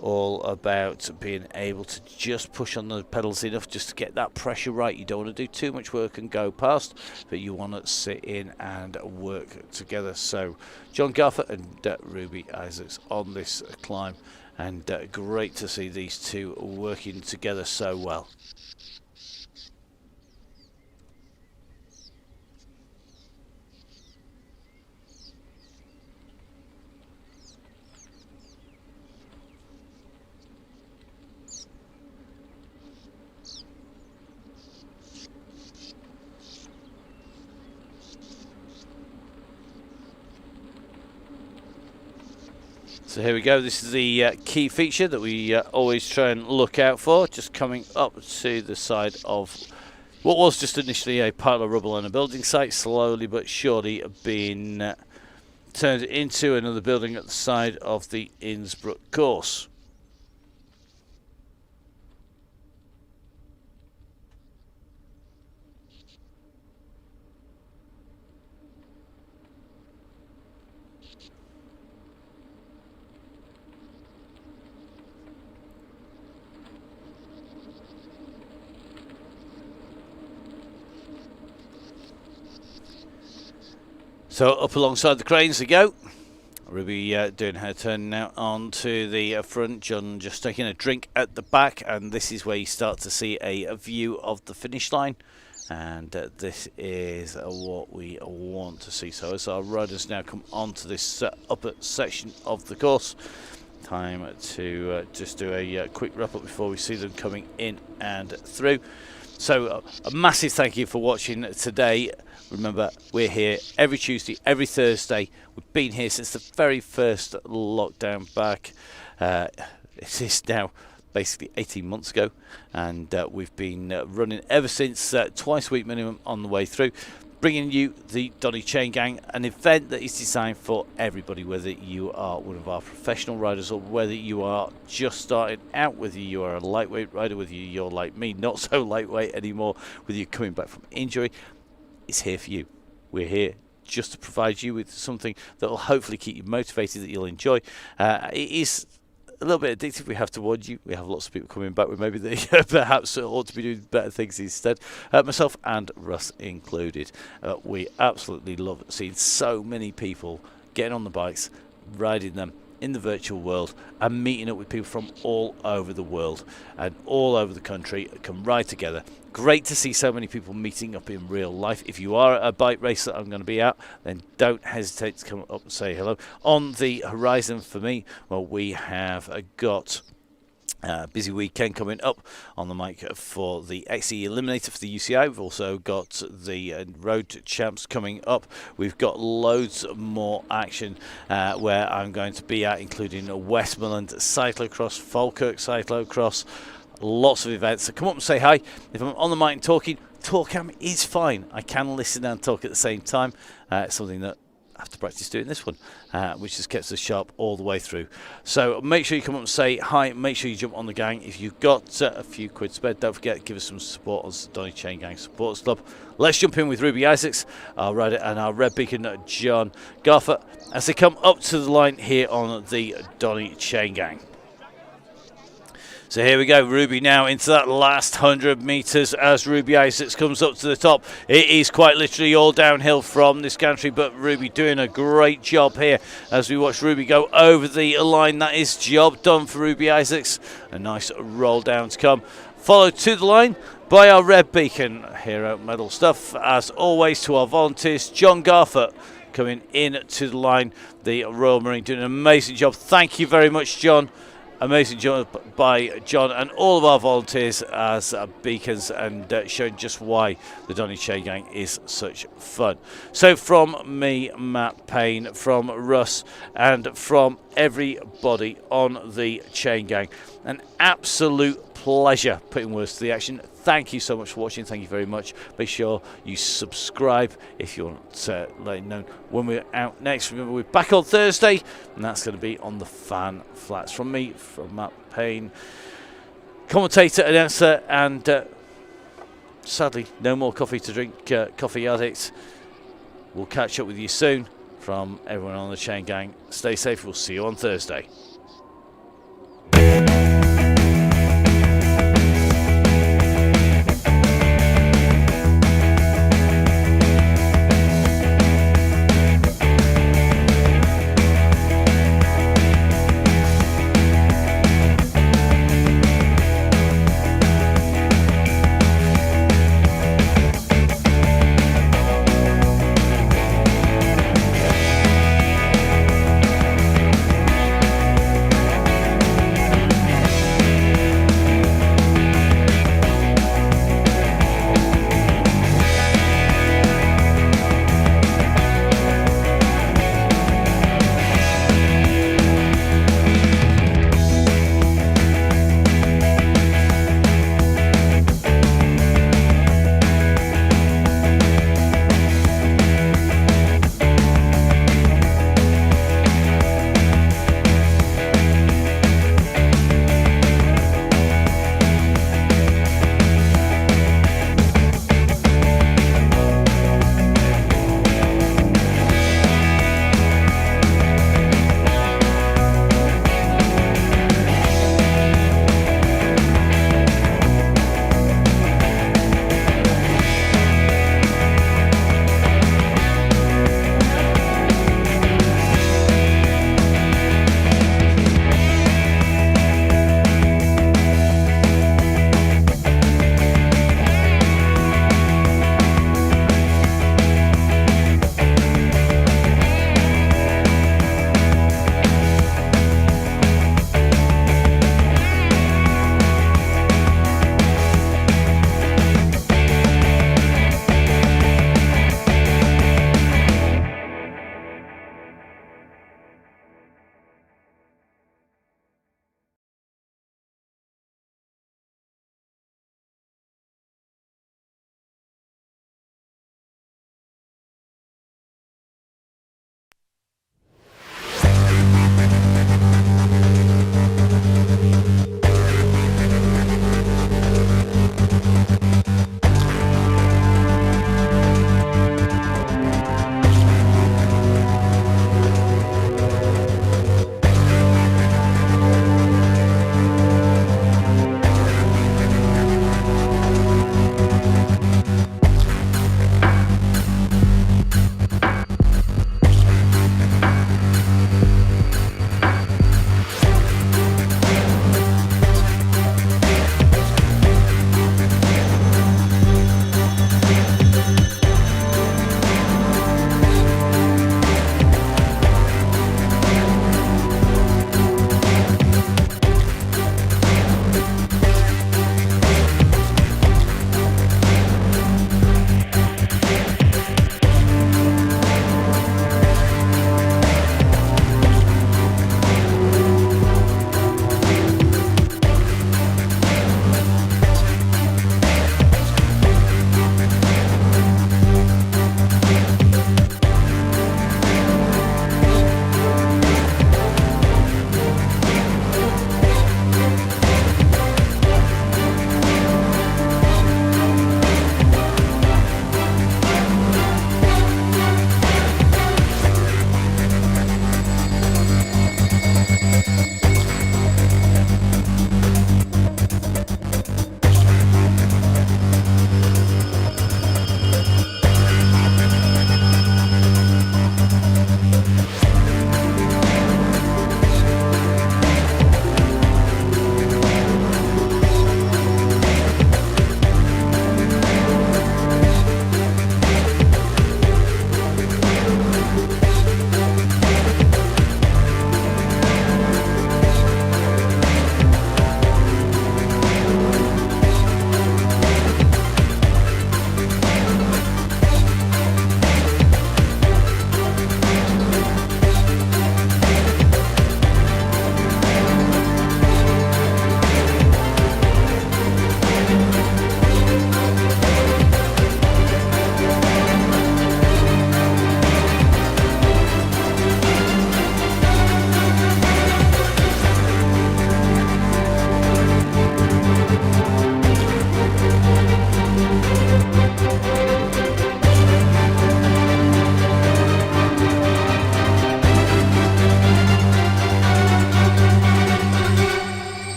all about being able to just push on the pedals enough just to get that pressure right. You don't want to do too much work and go past, but you want to sit in and work together. So John Garfoot and Ruby Isaacs on this climb, and great to see these two working together so well. So here we go. This is the key feature that we always try and look out for. Just coming up to the side of what was just initially a pile of rubble and a building site, slowly but surely being turned into another building at the side of the Innsbruck course. So up alongside the cranes they go. Ruby doing her turn now onto the front. John just taking a drink at the back, and this is where you start to see a view of the finish line. And this is what we want to see. So as our riders now come onto this upper section of the course, time to just do a quick wrap up before we see them coming in and through. So a massive thank you for watching today. Remember, we're here every Tuesday, every Thursday. We've been here since the very first lockdown back. It is now basically 18 months ago, and we've been running ever since, twice a week minimum on the way through, bringing you the Donny Chaingang, an event that is designed for everybody, whether you are one of our professional riders or whether you are just starting out, whether you are a lightweight rider, whether you're like me, not so lightweight anymore, whether you're coming back from injury. It's here for you. We're here just to provide you with something that will hopefully keep you motivated, that you'll enjoy. It is a little bit addictive. We have to warn you. We have lots of people coming back with maybe they perhaps ought to be doing better things instead. Myself and Russ included. We absolutely love seeing so many people getting on the bikes, riding them in the virtual world, and meeting up with people from all over the world and all over the country can ride together. Great to see so many people meeting up in real life. If you are at a bike race that I'm going to be at, then don't hesitate to come up and say hello. On the horizon for me, well, we have got busy weekend coming up on the mic for the XE Eliminator for the UCI. We've also got the Road Champs coming up. We've got loads more action where I'm going to be at, including Westmoreland Cyclocross, Falkirk Cyclocross, lots of events. So come up and say hi. If I'm on the mic and talking, Talkcam is fine. I can listen and talk at the same time. It's something that I have to practice doing this one, which has kept us sharp all the way through. So make sure you come up and say hi. Make sure you jump on the gang. If you've got a few quid spare, don't forget, give us some support on Donny Chaingang Supporters Club. Let's jump in with Ruby Isaacs, our rider, and our Red Beacon John Garfer as they come up to the line here on the Donny Chaingang. So here we go, Ruby now into that last 100 metres as Ruby Isaacs comes up to the top. It is quite literally all downhill from this gantry, but Ruby doing a great job here as we watch Ruby go over the line. That is job done for Ruby Isaacs. A nice roll down to come. Followed to the line by our Red Beacon Hero Medal stuff. As always, to our volunteers, John Garfer coming in to the line. The Royal Marine doing an amazing job. Thank you very much, John. Amazing job by John and all of our volunteers as beacons, and showing just why the Donny Chaingang is such fun. So from me, Matt Payne, from Russ, and from everybody on the Chaingang, an absolute pleasure putting words to the action. Thank you so much for watching. Thank you very much. Make sure you subscribe if you want to let you know when we're out next. Remember, we're back on Thursday, and that's going to be on the Fan Flats. From me, from Matt Payne, commentator, announcer, and sadly, no more coffee to drink, coffee addict. We'll catch up with you soon. From everyone on the Chaingang, stay safe. We'll see you on Thursday.